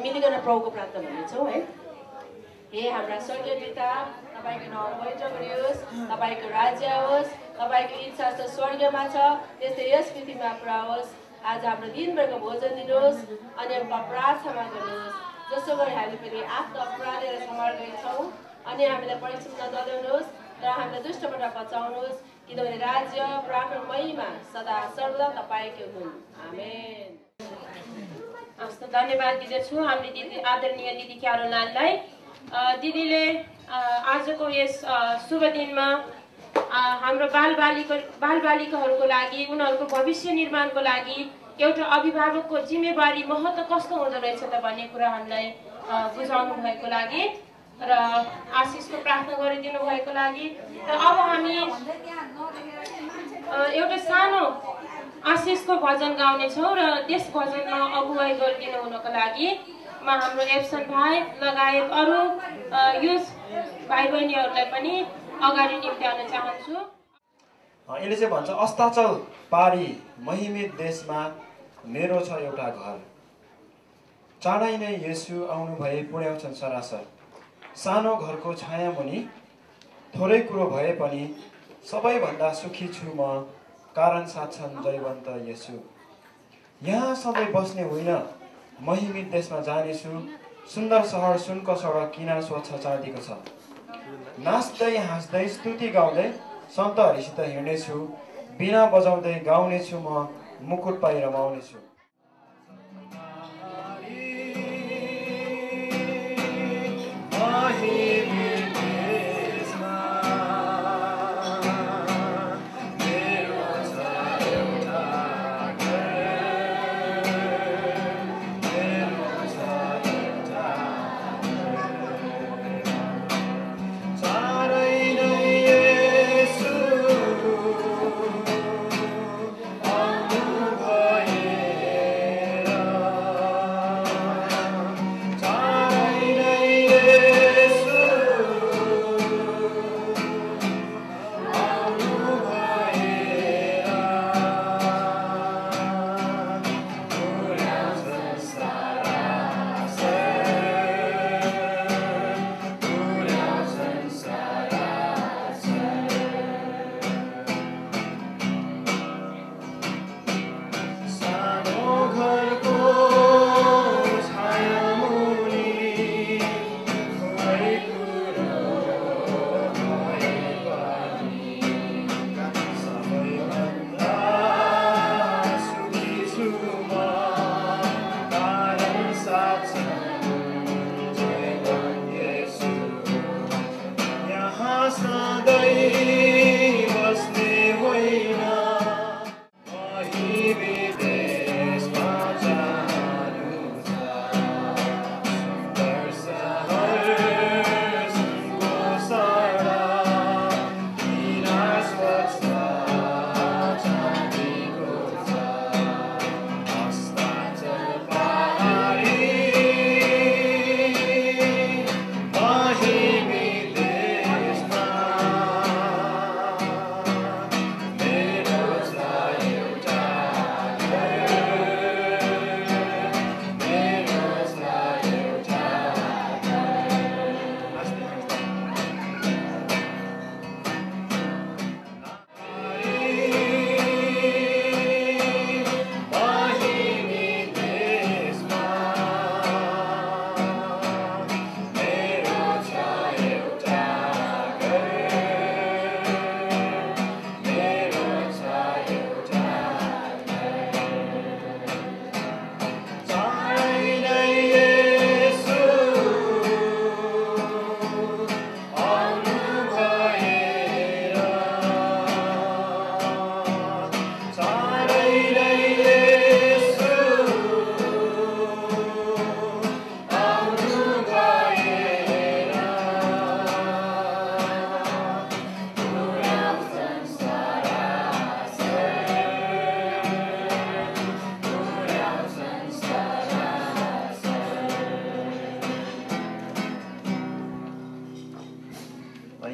मिलिकन प्रभुको प्रार्थना भन्नेछौँ है। हे हाम्रा स्वर्गीय पिता, तपाईँको नाउँ पवित्र गरियोस्, तपाईँको राज्य होस्, तपाईँको इच्छा छ स्वर्गमा छ त्यस्तै यस पृथ्वीमा पुरा होस्। आज हाम्रो दिनभरको भोजन दिनुहोस् अनि हाम्रो प्रार्थना गर्नुहोस् जसो गरी हामी पनि आफ्नो अपराधीलाई क्षमा गर्छौँ अनि हामीलाई परीक्षामा नल्याउनुहोस् र हामीलाई दुष्टबाट बचाउनुहोस्, किनभने राज्य, पराक्रम, महिमा सदा सर्वदा तपाईँकै हुन्। आमेन। हस् त धन्यवाद दिँदछु हामीले दिदी आदरणीय दिदी क्यारोलाललाई। दिदीले आजको यस शुभ दिनमा हाम्रो बालबालिकाहरूको लागि उनीहरूको भविष्य निर्माणको लागि एउटा अभिभावकको जिम्मेवारी महत्त्व कस्तो हुँदो रहेछ त भन्ने कुरा हामीलाई बुझाउनु भएको लागि र आशिषको प्रार्थना गरिदिनु भएको लागि। र अब हामी एउटा सानो आशिषको भजन गाउनेछौँ र त्यस भजनमा अगुवाई गरिदिनु हुनको लागि म हाम्रो एप्सन भाइ लगायत अरू युथ भाइ बहिनीहरूलाई पनि अगाडि निम्त्याउन चाहन्छु। यसले चाहिँ भन्छ अस्ताचल पारी महिमित देशमा मेरो छ एउटा घर, चाँडै नै येशू आउनु भए पुर्याउँछन् सरासर। सानो घरको छाया मुनि थोरै कुरो भए पनि सबैभन्दा सुखी छु म, कारण साथछन् जयवन्त येशू। यहाँ सधैँ बस्ने होइन, महिमित देशमा जानेछु। सुन्दर सहर सुनको सडक किनार स्वच्छ चाँदीको छ। नाच्दै हाँस्दै स्तुति गाउँदै सन्तहरूसित हिँड्नेछु, बिना बजाउँदै गाउनेछु म, मुकुट पाइ रमाउनेछु।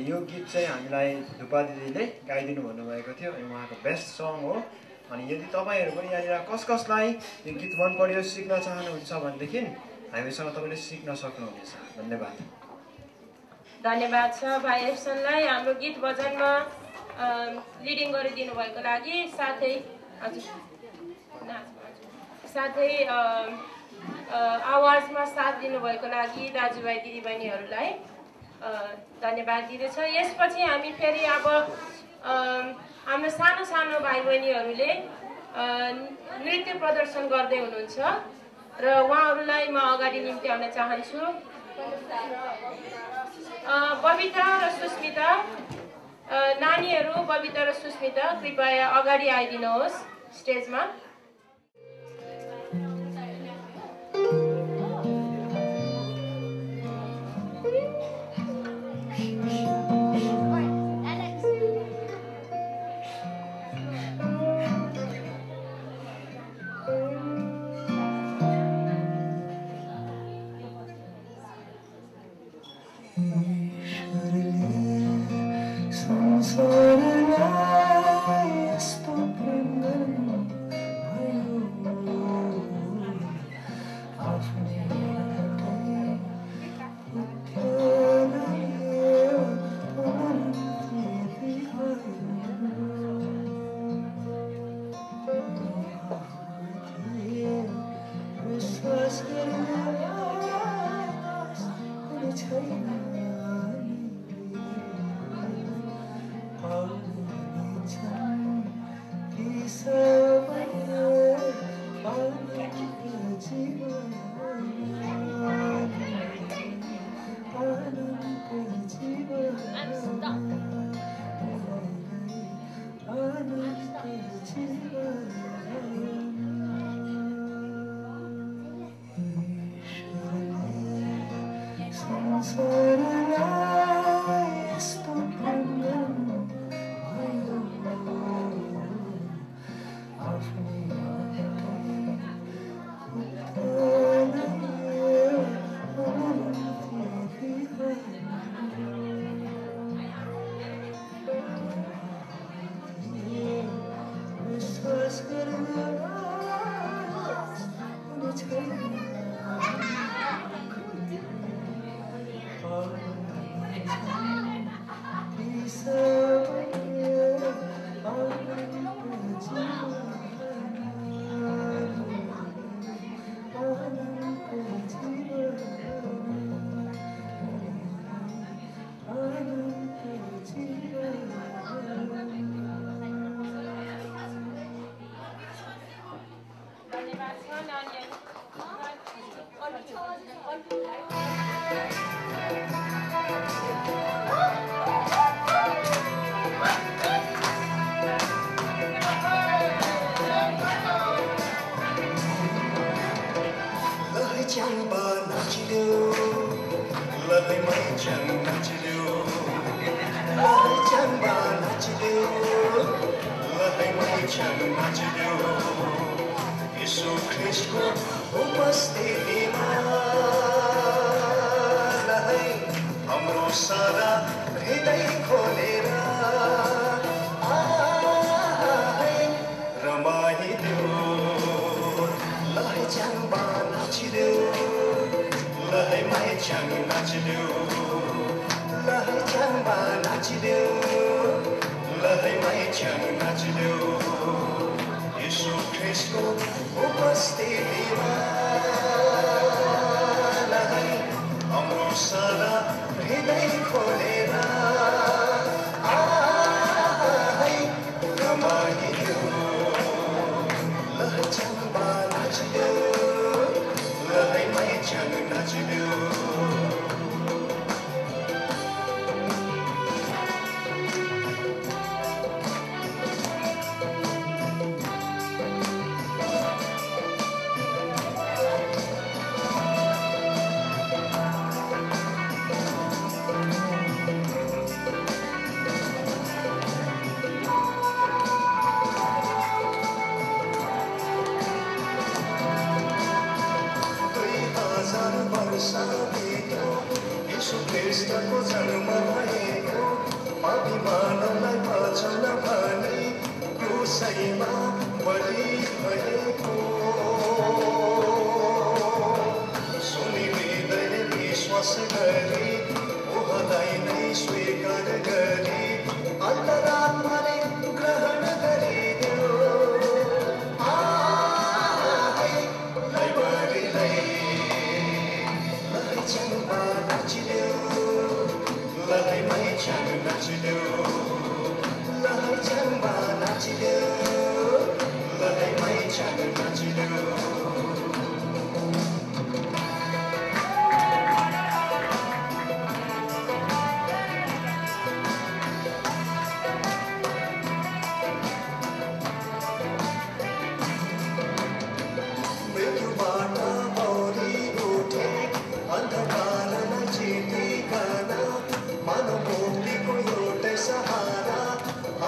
यो गीत चाहिँ हामीलाई धुपा दिदीले गाइदिनु भन्नुभएको थियो अनि उहाँको बेस्ट सङ हो। अनि यदि तपाईँहरू पनि यहाँनिर कसलाई यो गीत मन पर्यो सिक्न चाहनुहुन्छ भनेदेखि हामीसँग तपाईँले सिक्न सक्नुहुनेछ। धन्यवाद। धन्यवाद छ भाइ एप्सनलाई हाम्रो गीत भजनमा लिडिङ गरिदिनु भएको लागि, साथै आवाजमा साथ दिनुभएको लागि दाजुभाइ दिदीबहिनीहरूलाई धन्यवाद दिँदैछ। यसपछि हामी फेरि अब हाम्रो सानो सानो भाइ बहिनीहरूले नृत्य प्रदर्शन गर्दै हुनुहुन्छ र उहाँहरूलाई म अगाडि निम्त्याउन चाहन्छु। बबिता र सुस्मिता नानीहरू साथीहरू बबिता र सुस्मिता कृपया अगाडि आइदिनुहोस् स्टेजमा।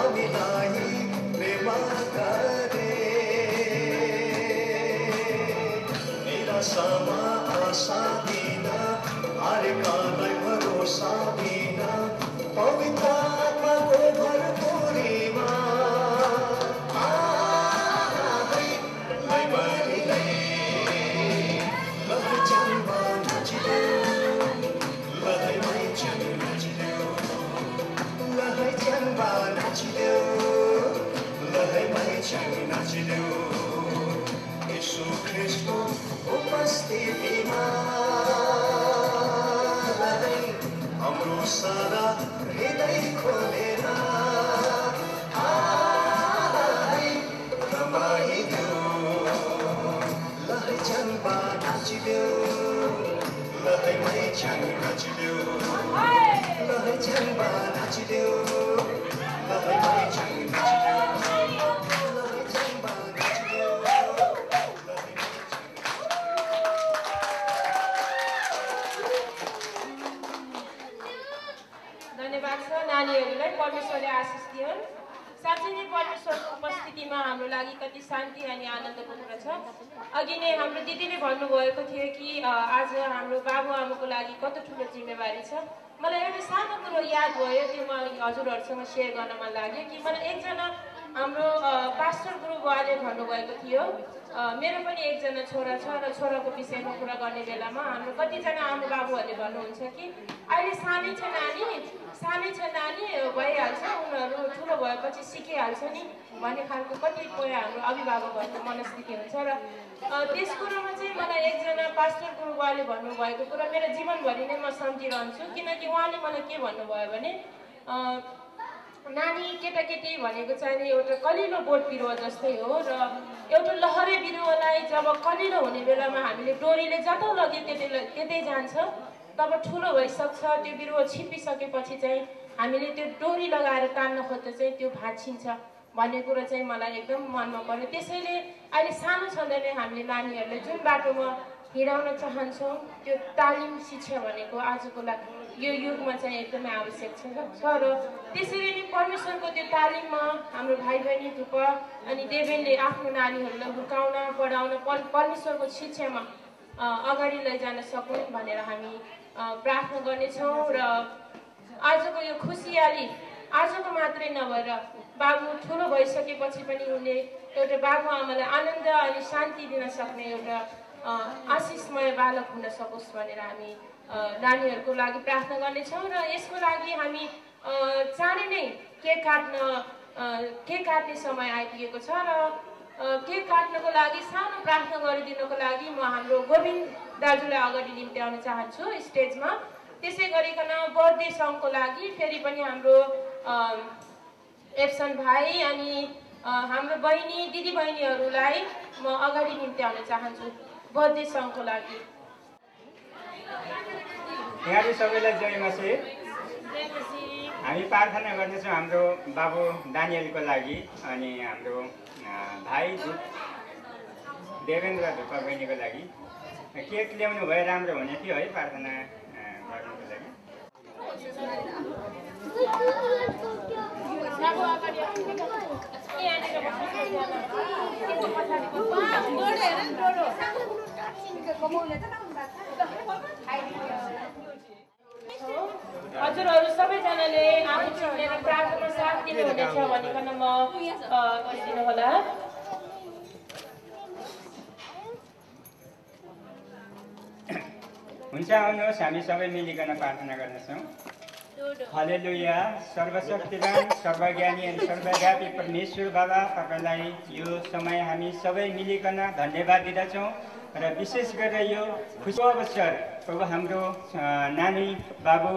हामीलाई प्रेम गरे निराशामा आशा दिन हारेकालाई भरोसा दिन पवित्र आत्माको भरपुरीमा Yesu Kristus उपस्थितिमा हाम्रो सारा हृदय खोलेर रमाइदेऊ लहै चम्बा नाचिदेऊ लहै मैचाङ नाचिदेऊ लहै चम्बा नाचिदेऊ लहै मैचाङ नाचिदेऊ लहै चम्बा नाचिदेऊ धन्यवाद छ नानीहरूलाई परमेश्वरले आशिष दिउन्। साँच्चै नै परमेश्वरको उपस्थितिमा हाम्रो लागि कति शान्ति अनि आनन्दको कुरा छ। अघि नै हाम्रो दिदीले भन्नुभएको थियो कि आज हाम्रो बाबुआमाको लागि कति ठुलो जिम्मेवारी छ। मलाई एउटा सानो कुरो याद भयो, त्यो म हजुरहरूसँग सेयर गर्न मन लाग्यो कि मलाई एकजना हाम्रो पास्टर गुरुबाले भन्नुभएको थियो, मेरो पनि एकजना छोरा छ र छोराको विषयमा कुरा गर्ने बेलामा हाम्रो कतिजना आमा बाबुहरूले भन्नुहुन्छ कि अहिले सानै छ नानी भइहाल्छ, उनीहरू ठुलो भएपछि सिकिहाल्छ नि भन्ने खालको कतिपय हाम्रो अभिभावकहरूको मनस्थिति हुन्छ। र त्यस कुरोमा चाहिँ मलाई एकजना पास्टर गुरुबाले भन्नुभएको कुरा मेरो जीवनभरि नै म सम्झिरहन्छु, किनकि उहाँले मलाई के भन्नुभयो भने नानी केटाकेटी भनेको चाहिँ एउटा कलिलो बोट बिरुवा जस्तै हो र एउटा लहरे बिरुवालाई जब कलिलो हुने बेलामा हामीले डोरीले जता लग्यो त्यतै जान्छ, तब ठुलो भइसक्छ, त्यो बिरुवा छिपिसकेपछि चाहिँ हामीले त्यो डोरी लगाएर तान्न खोज्दा चाहिँ त्यो भाँचिन्छ भन्ने कुरा चाहिँ मलाई एकदम मनमा पर्यो। त्यसैले अहिले सानो छँदा नै हामीले नानीहरूले जुन बाटोमा हिँडाउन चाहन्छौँ त्यो तालिम शिक्षा भनेको आजको लागि यो युगमा चाहिँ एकदमै आवश्यक छ र त्यसरी नै परमेश्वरको त्यो तालिममा हाम्रो भाइ बहिनी थुप्प अनि देवेनले आफ्नो नानीहरूलाई हुर्काउन पढाउन परमेश्वरको शिक्षामा अगाडि लैजान सकुन् भनेर हामी प्रार्थना गर्नेछौँ। र आजको यो खुसियाली आजको मात्रै नभएर बाबु ठुलो भइसकेपछि पनि उनले एउटा बाबुआमालाई आनन्द अनि शान्ति दिन सक्ने एउटा आशिषमय बालक हुन सकोस् भनेर हामी नानीहरूको लागि प्रार्थना गर्नेछौँ। र यसको लागि हामी चाँडै नै केक काट्ने समय आइपुगेको छ र केक काट्नको लागि सानो प्रार्थना गरिदिनको लागि म हाम्रो गोविन्द दाजुलाई अगाडि निम्त्याउन चाहन्छु स्टेजमा। त्यसै गरिकन बर्थडे सङको लागि फेरि पनि हाम्रो एप्सन भाइ अनि हाम्रो बहिनी दिदी बहिनीहरूलाई म अगाडि निम्त्याउन चाहन्छु बर्थडे सङको लागि। यहाँले सबैलाई जय मसीह। हामी प्रार्थना गर्दछौँ हाम्रो बाबु दानियलको लागि अनि हाम्रो भाइ देवेन्द्र धुप्पा बहिनीको लागि केक ल्याउनु भए राम्रो हुने थियो है प्रार्थना गर्नुको लागि। हजुरहरू सबैजनाले आफू चिनेर प्रार्थना साथ दिनुहुनेछ भनिकन म दिनु होला। हुन्छ, आउनुहोस् हामी सबै मिलिकन प्रार्थना गर्दछौँ। हालेलुया। सर्वशक्तिमान सर्वज्ञानी अनि सर्वव्यापी परमेश्वर बाबा, तपाईँलाई यो समय हामी सबै मिलिकन धन्यवाद दिँदछौँ र विशेष गरेर यो खुसी अवसर प्रभु हाम्रो नानी बाबु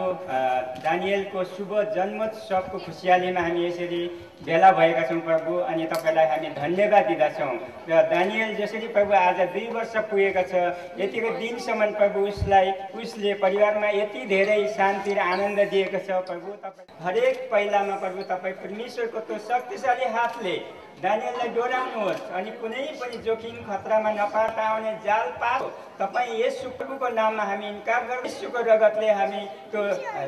दानियलको शुभ जन्मोत्सवको खुसियालीमा हामी यसरी भेला भएका छौँ प्रभु, अनि तपाईँलाई हामी धन्यवाद दिँदछौँ। र दानियल जसरी प्रभु आज 2 वर्ष पुगेको छ, यतिको दिनसम्म प्रभु उसले परिवारमा यति धेरै शान्ति र आनन्द दिएको छ प्रभु। तपाईँ हरेक पाइलामा प्रभु तपाईँ परमेश्वरको त्यो शक्तिशाली हातले दानियललाई डोराउनुहोस् अनि कुनै पनि जोखिम खतरामा नपार्दा आउने जाल पार तपाईँ येशू प्रभुको नाममा हामी इन्कार गर्छौँ। येशूको रगतले हामी त्यो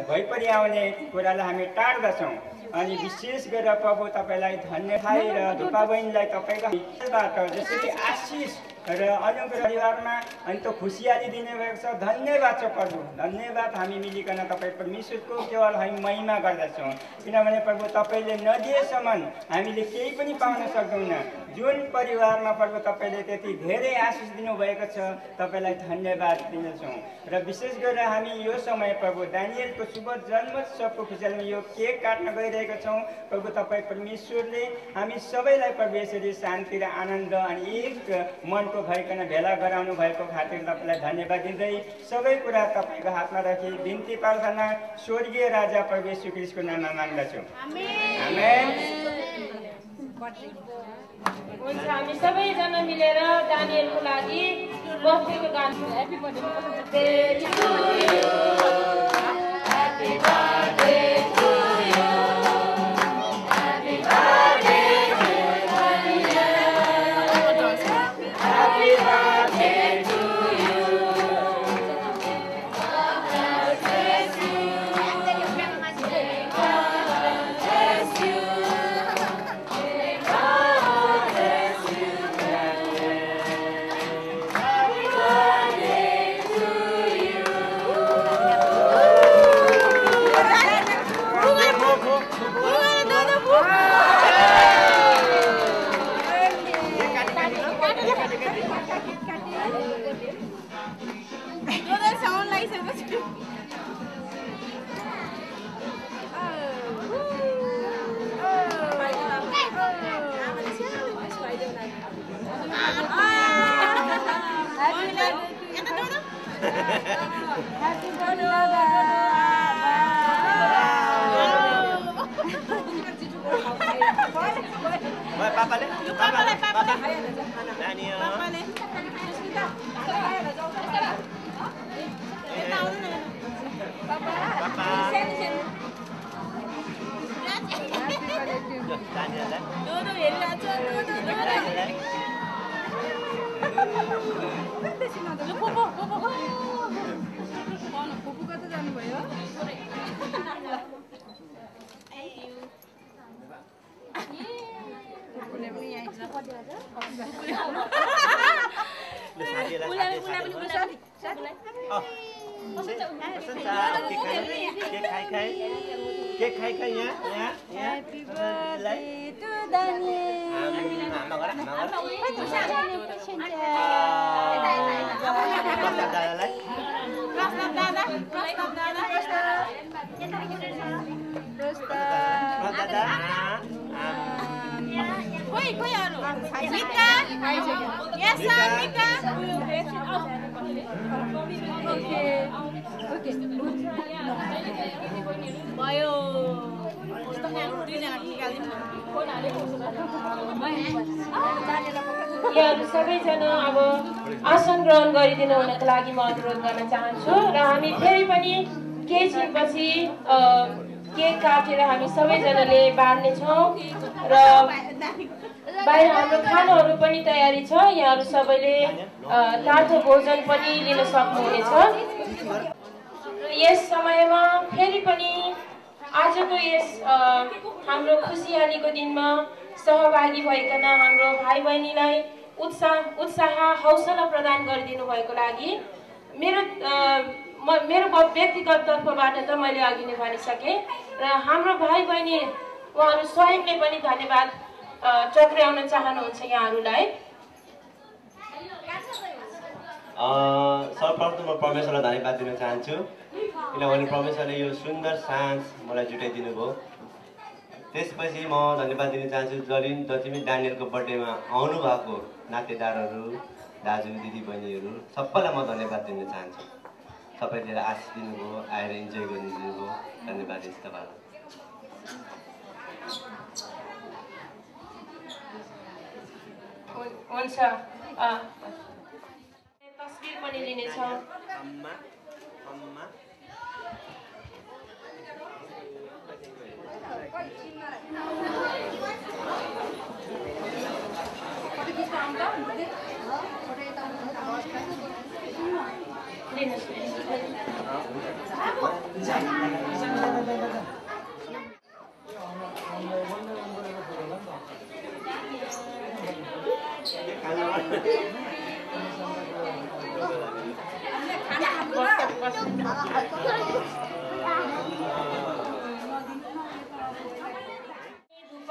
भइपरि आउने कुरालाई हामी टार्दछौँ अनि विशेष गरेर प्रभु तपाईँलाई धन्यवाद र धुपा बहिनीलाई तपाईँको जसरी आशिष र अनुग्रह परिवारमा अनि त्यो खुसियाली दिने भएको छ। धन्यवाद छ प्रभु, धन्यवाद। हामी मिलिकन तपाईँ परमेश्वरको केवल हामी महिमा गर्दछौँ, किनभने प्रभु तपाईँले नदिएसम्म हामीले केही पनि पाउन सक्दैनौँ। जुन परिवारमा प्रभु तपाईँले त्यति धेरै आशिष दिनुभएको छ, तपाईँलाई धन्यवाद दिनेछौँ। र विशेष गरेर हामी यो समय प्रभु दानियलको शुभ जन्मोत्सवको खुसियालीमा यो केक काट्न गइरहेका छौँ। प्रभु तपाईँ परमेश्वरले हामी सबैलाई प्रभु यसरी शान्ति र आनन्द अनि एक मनको भइकन भेला गराउनु भएको खातिर तपाईँलाई धन्यवाद दिँदै सबै कुरा तपाईँको हातमा राखी बिन्ती प्रार्थना स्वर्गीय राजा प्रभु येशू ख्रीष्टको नाममा माग्दछु, आमेन। हुन्छ, हामी सबैजना मिलेर दानियलको लागि बर्थडेको गान happy birthday to you, happy birthday to you, happy birthday यहाँहरू सबैजना अब आसन ग्रहण गरिदिनु हुनको लागि म अनुरोध गर्न चाहन्छु। र हामी फेरि पनि केही छिनपछि केक काटेर हामी सबैजनाले बाँड्नेछौँ र बाहिर हाम्रो खानाहरू पनि तयारी छ। यहाँहरू सबैले तातो भोजन पनि लिन सक्नुहुनेछ। यस समयमा फेरि पनि आजको यस हाम्रो खुसियालीको दिनमा सहभागी भइकन हाम्रो भाइ बहिनीलाई उत्साह हौसला प्रदान गरिदिनु भएको लागि मेरो व्यक्तिगत तर्फबाट त मैले अघि नै भनिसकेँ। र हाम्रो भाइ बहिनी उहाँहरू स्वयंले पनि धन्यवाद टक्र्याउन चाहनुहुन्छ यहाँहरूलाई। सर्वप्रथम म परमेश्वरलाई धन्यवाद दिन चाहन्छु, किनभने परमेश्वरले यो सुन्दर साँझ मलाई जुटाइदिनु भयो। त्यसपछि म धन्यवाद दिन चाहन्छु जति पनि दानियलको बर्थडेमा आउनु भएको नातेदारहरू, दाजु दिदी बहिनीहरू सबैलाई म धन्यवाद दिन चाहन्छु। सबैले आशिष दिनुभयो, आएर इन्जोय गरिदिनु भयो। धन्यवाद दिन्छु तपाईँलाई। हुन्छ, तस्बिर पनि लिनेछौँ।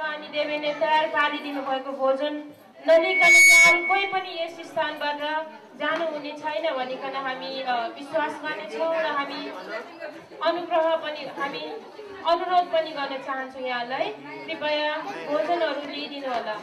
अनि देवीले तयार पारिदिनु भएको भोजन नलिकन अरू कोही पनि यस स्थानबाट जानुहुने छैन भनिकन हामी विश्वास गर्नेछौँ र हामी अनुरोध पनि गर्न चाहन्छौँ यहाँलाई कृपया भोजनहरू लिइदिनु होला।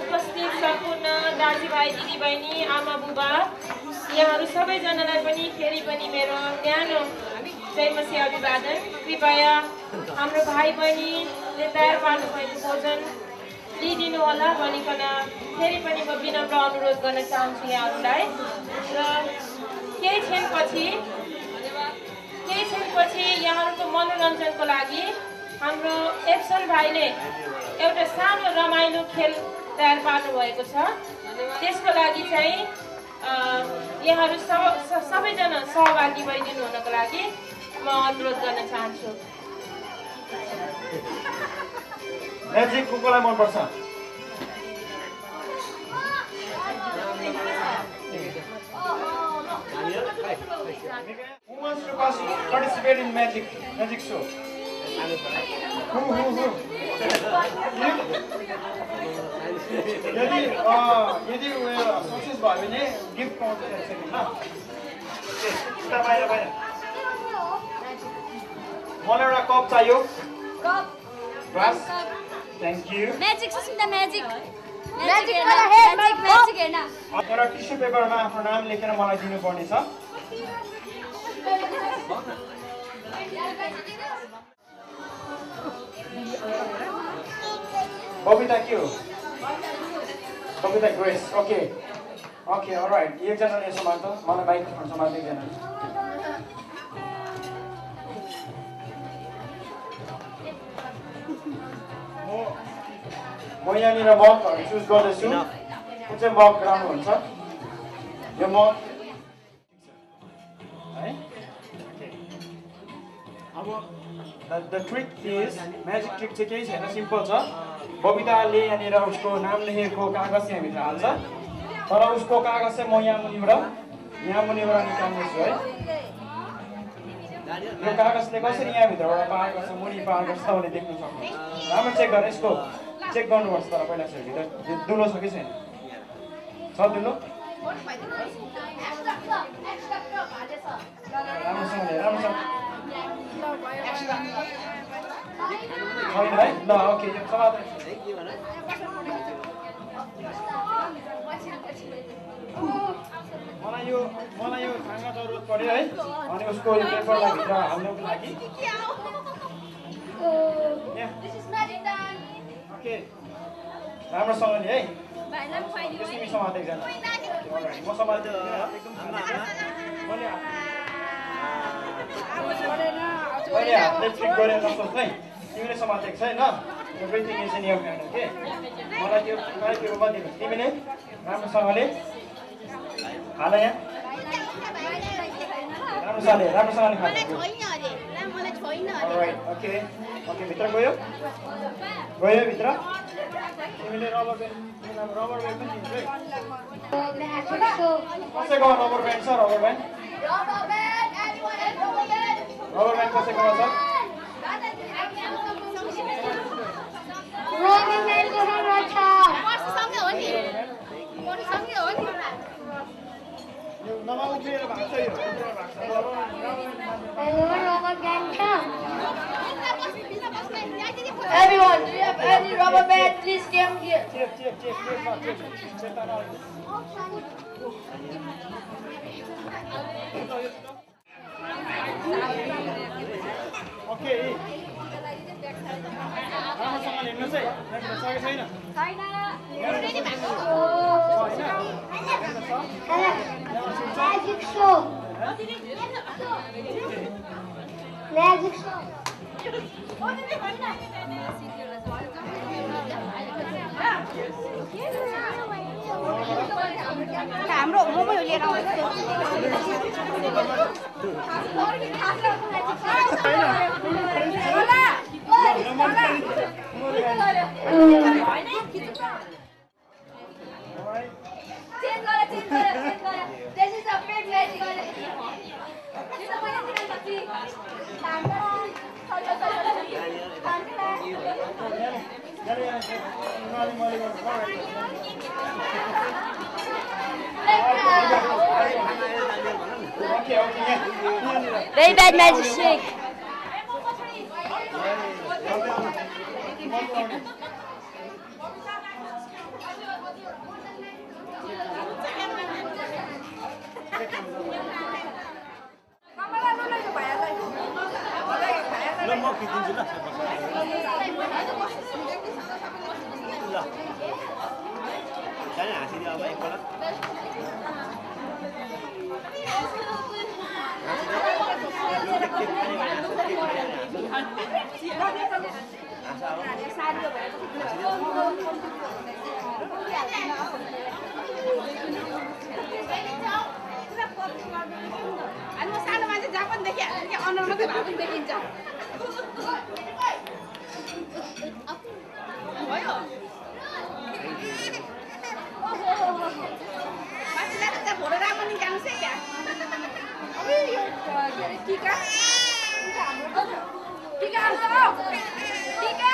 उपस्थित सम्पूर्ण दाजुभाइ दिदीबहिनी आमा बुबा यहाँहरू सबैजनालाई पनि फेरि पनि मेरो न्यानो जय मसीह अभिवादन। कृपया हाम्रो भाइ बहिनीले तयार पार्नुभएको भोजन लिइदिनु होला भनिकन फेरि पनि म विनम्र अनुरोध गर्न चाहन्छु यहाँहरूलाई। र केही क्षणपछि यहाँहरूको मनोरञ्जनको लागि हाम्रो एप्सन भाइले एउटा सानो रमाइलो खेल तयार पार्नु भएको छ। त्यसको लागि चाहिँ यहाँहरू सबैजना सहभागी भइदिनु हुनको लागि म अनुरोध गर्न चाहन्छु। म्याजिक को कोलाई मन पर्छ? Who wants to participate in magic show? Who? यदि सक्सेस भयो भने गिफ्ट पाउँछ सेकेन्ड ल। बाहिर मलाई एउटा कप चाहियो। Glass. Thank you. Magic Susmita magic वाला है म्याजिक हैन। एउटा टिस्यु पेपरमा आफ्नो नाम लेखेर मलाई दिनुपर्ने छ। बबिता के हो? बबिता ग्रेस। Okay all right. एकजनाले समात्छ, मलाई माइक्रोफोन समात्दै एकजना। म यहाँनिर मगहरू चुज गर्दैछु। कुन चाहिँ मग राम्रो हुन्छ? यो मग है। अब the trick is magic trick चाहिँ केही छैन, सिम्पल छ। बबिताले यहाँनिर उसको नाम लेखेको कागज यहाँभित्र हाल्छ, तर उसको कागज चाहिँ म यहाँ मुनिबाट निकाल्नेछु है। यो कागजले कसरी यहाँभित्रबाट पार गर्छ, मुनि पार गर्छ तपाईँले देख्नु सक्नुहुन्छ। राम्रो चेक गरेर यसको चेक गर्नुपर्छ। तर पहिला चाहिँ भित्र दुलो छ कि छैन? छ दुलो? राम्रोसँगले छैन है। ल ओके यो समाप्त। मलाई यो खाना जरुरत पर्यो है। अनि उसको यो पेपरलाई भित्र हाल्नुको लागि ओके राम्रोसँगले है। तिमी समात एकजना। म समात मैले हातले ट्रिक गरेर नसोच्नु है। तिमीले समातेको छ होइन? Everything is in your hand. Okay मलाई त्यो रूपमा दिनु। तिमीले राम्रोसँगले हाल यहाँ। राम्रोसँगले खानु। अलराइट ओके भित्र गयो भित्र। तिमीले रबर ब्यान्ड पनि दिन्छ है। कसैकोमा रबर ब्यान्ड छ? रबर ब्यान्ड कसैकोमा छ? नभए उक्लिएर भएको छ यो। Everyone, do you have any rubber band? Please come here. Check. Okay. राम्रोसँगले हिँड्नुहोस् है। सकेको छैन? Magic show. Magic show. हाम्रो मोबाइल लिएर आउँछ This is a big magic. Very bad magic shake. अनि सानो मान्छे जहाँ पनि देखिहाल्छ कि अनुहार मात्रै भए पनि देखिन्छ भयो मान्छेलाई त फोटो राम्रो निकाल्नुहोस् है क्या अब यो के अरे टिका टिका आउँछ टिका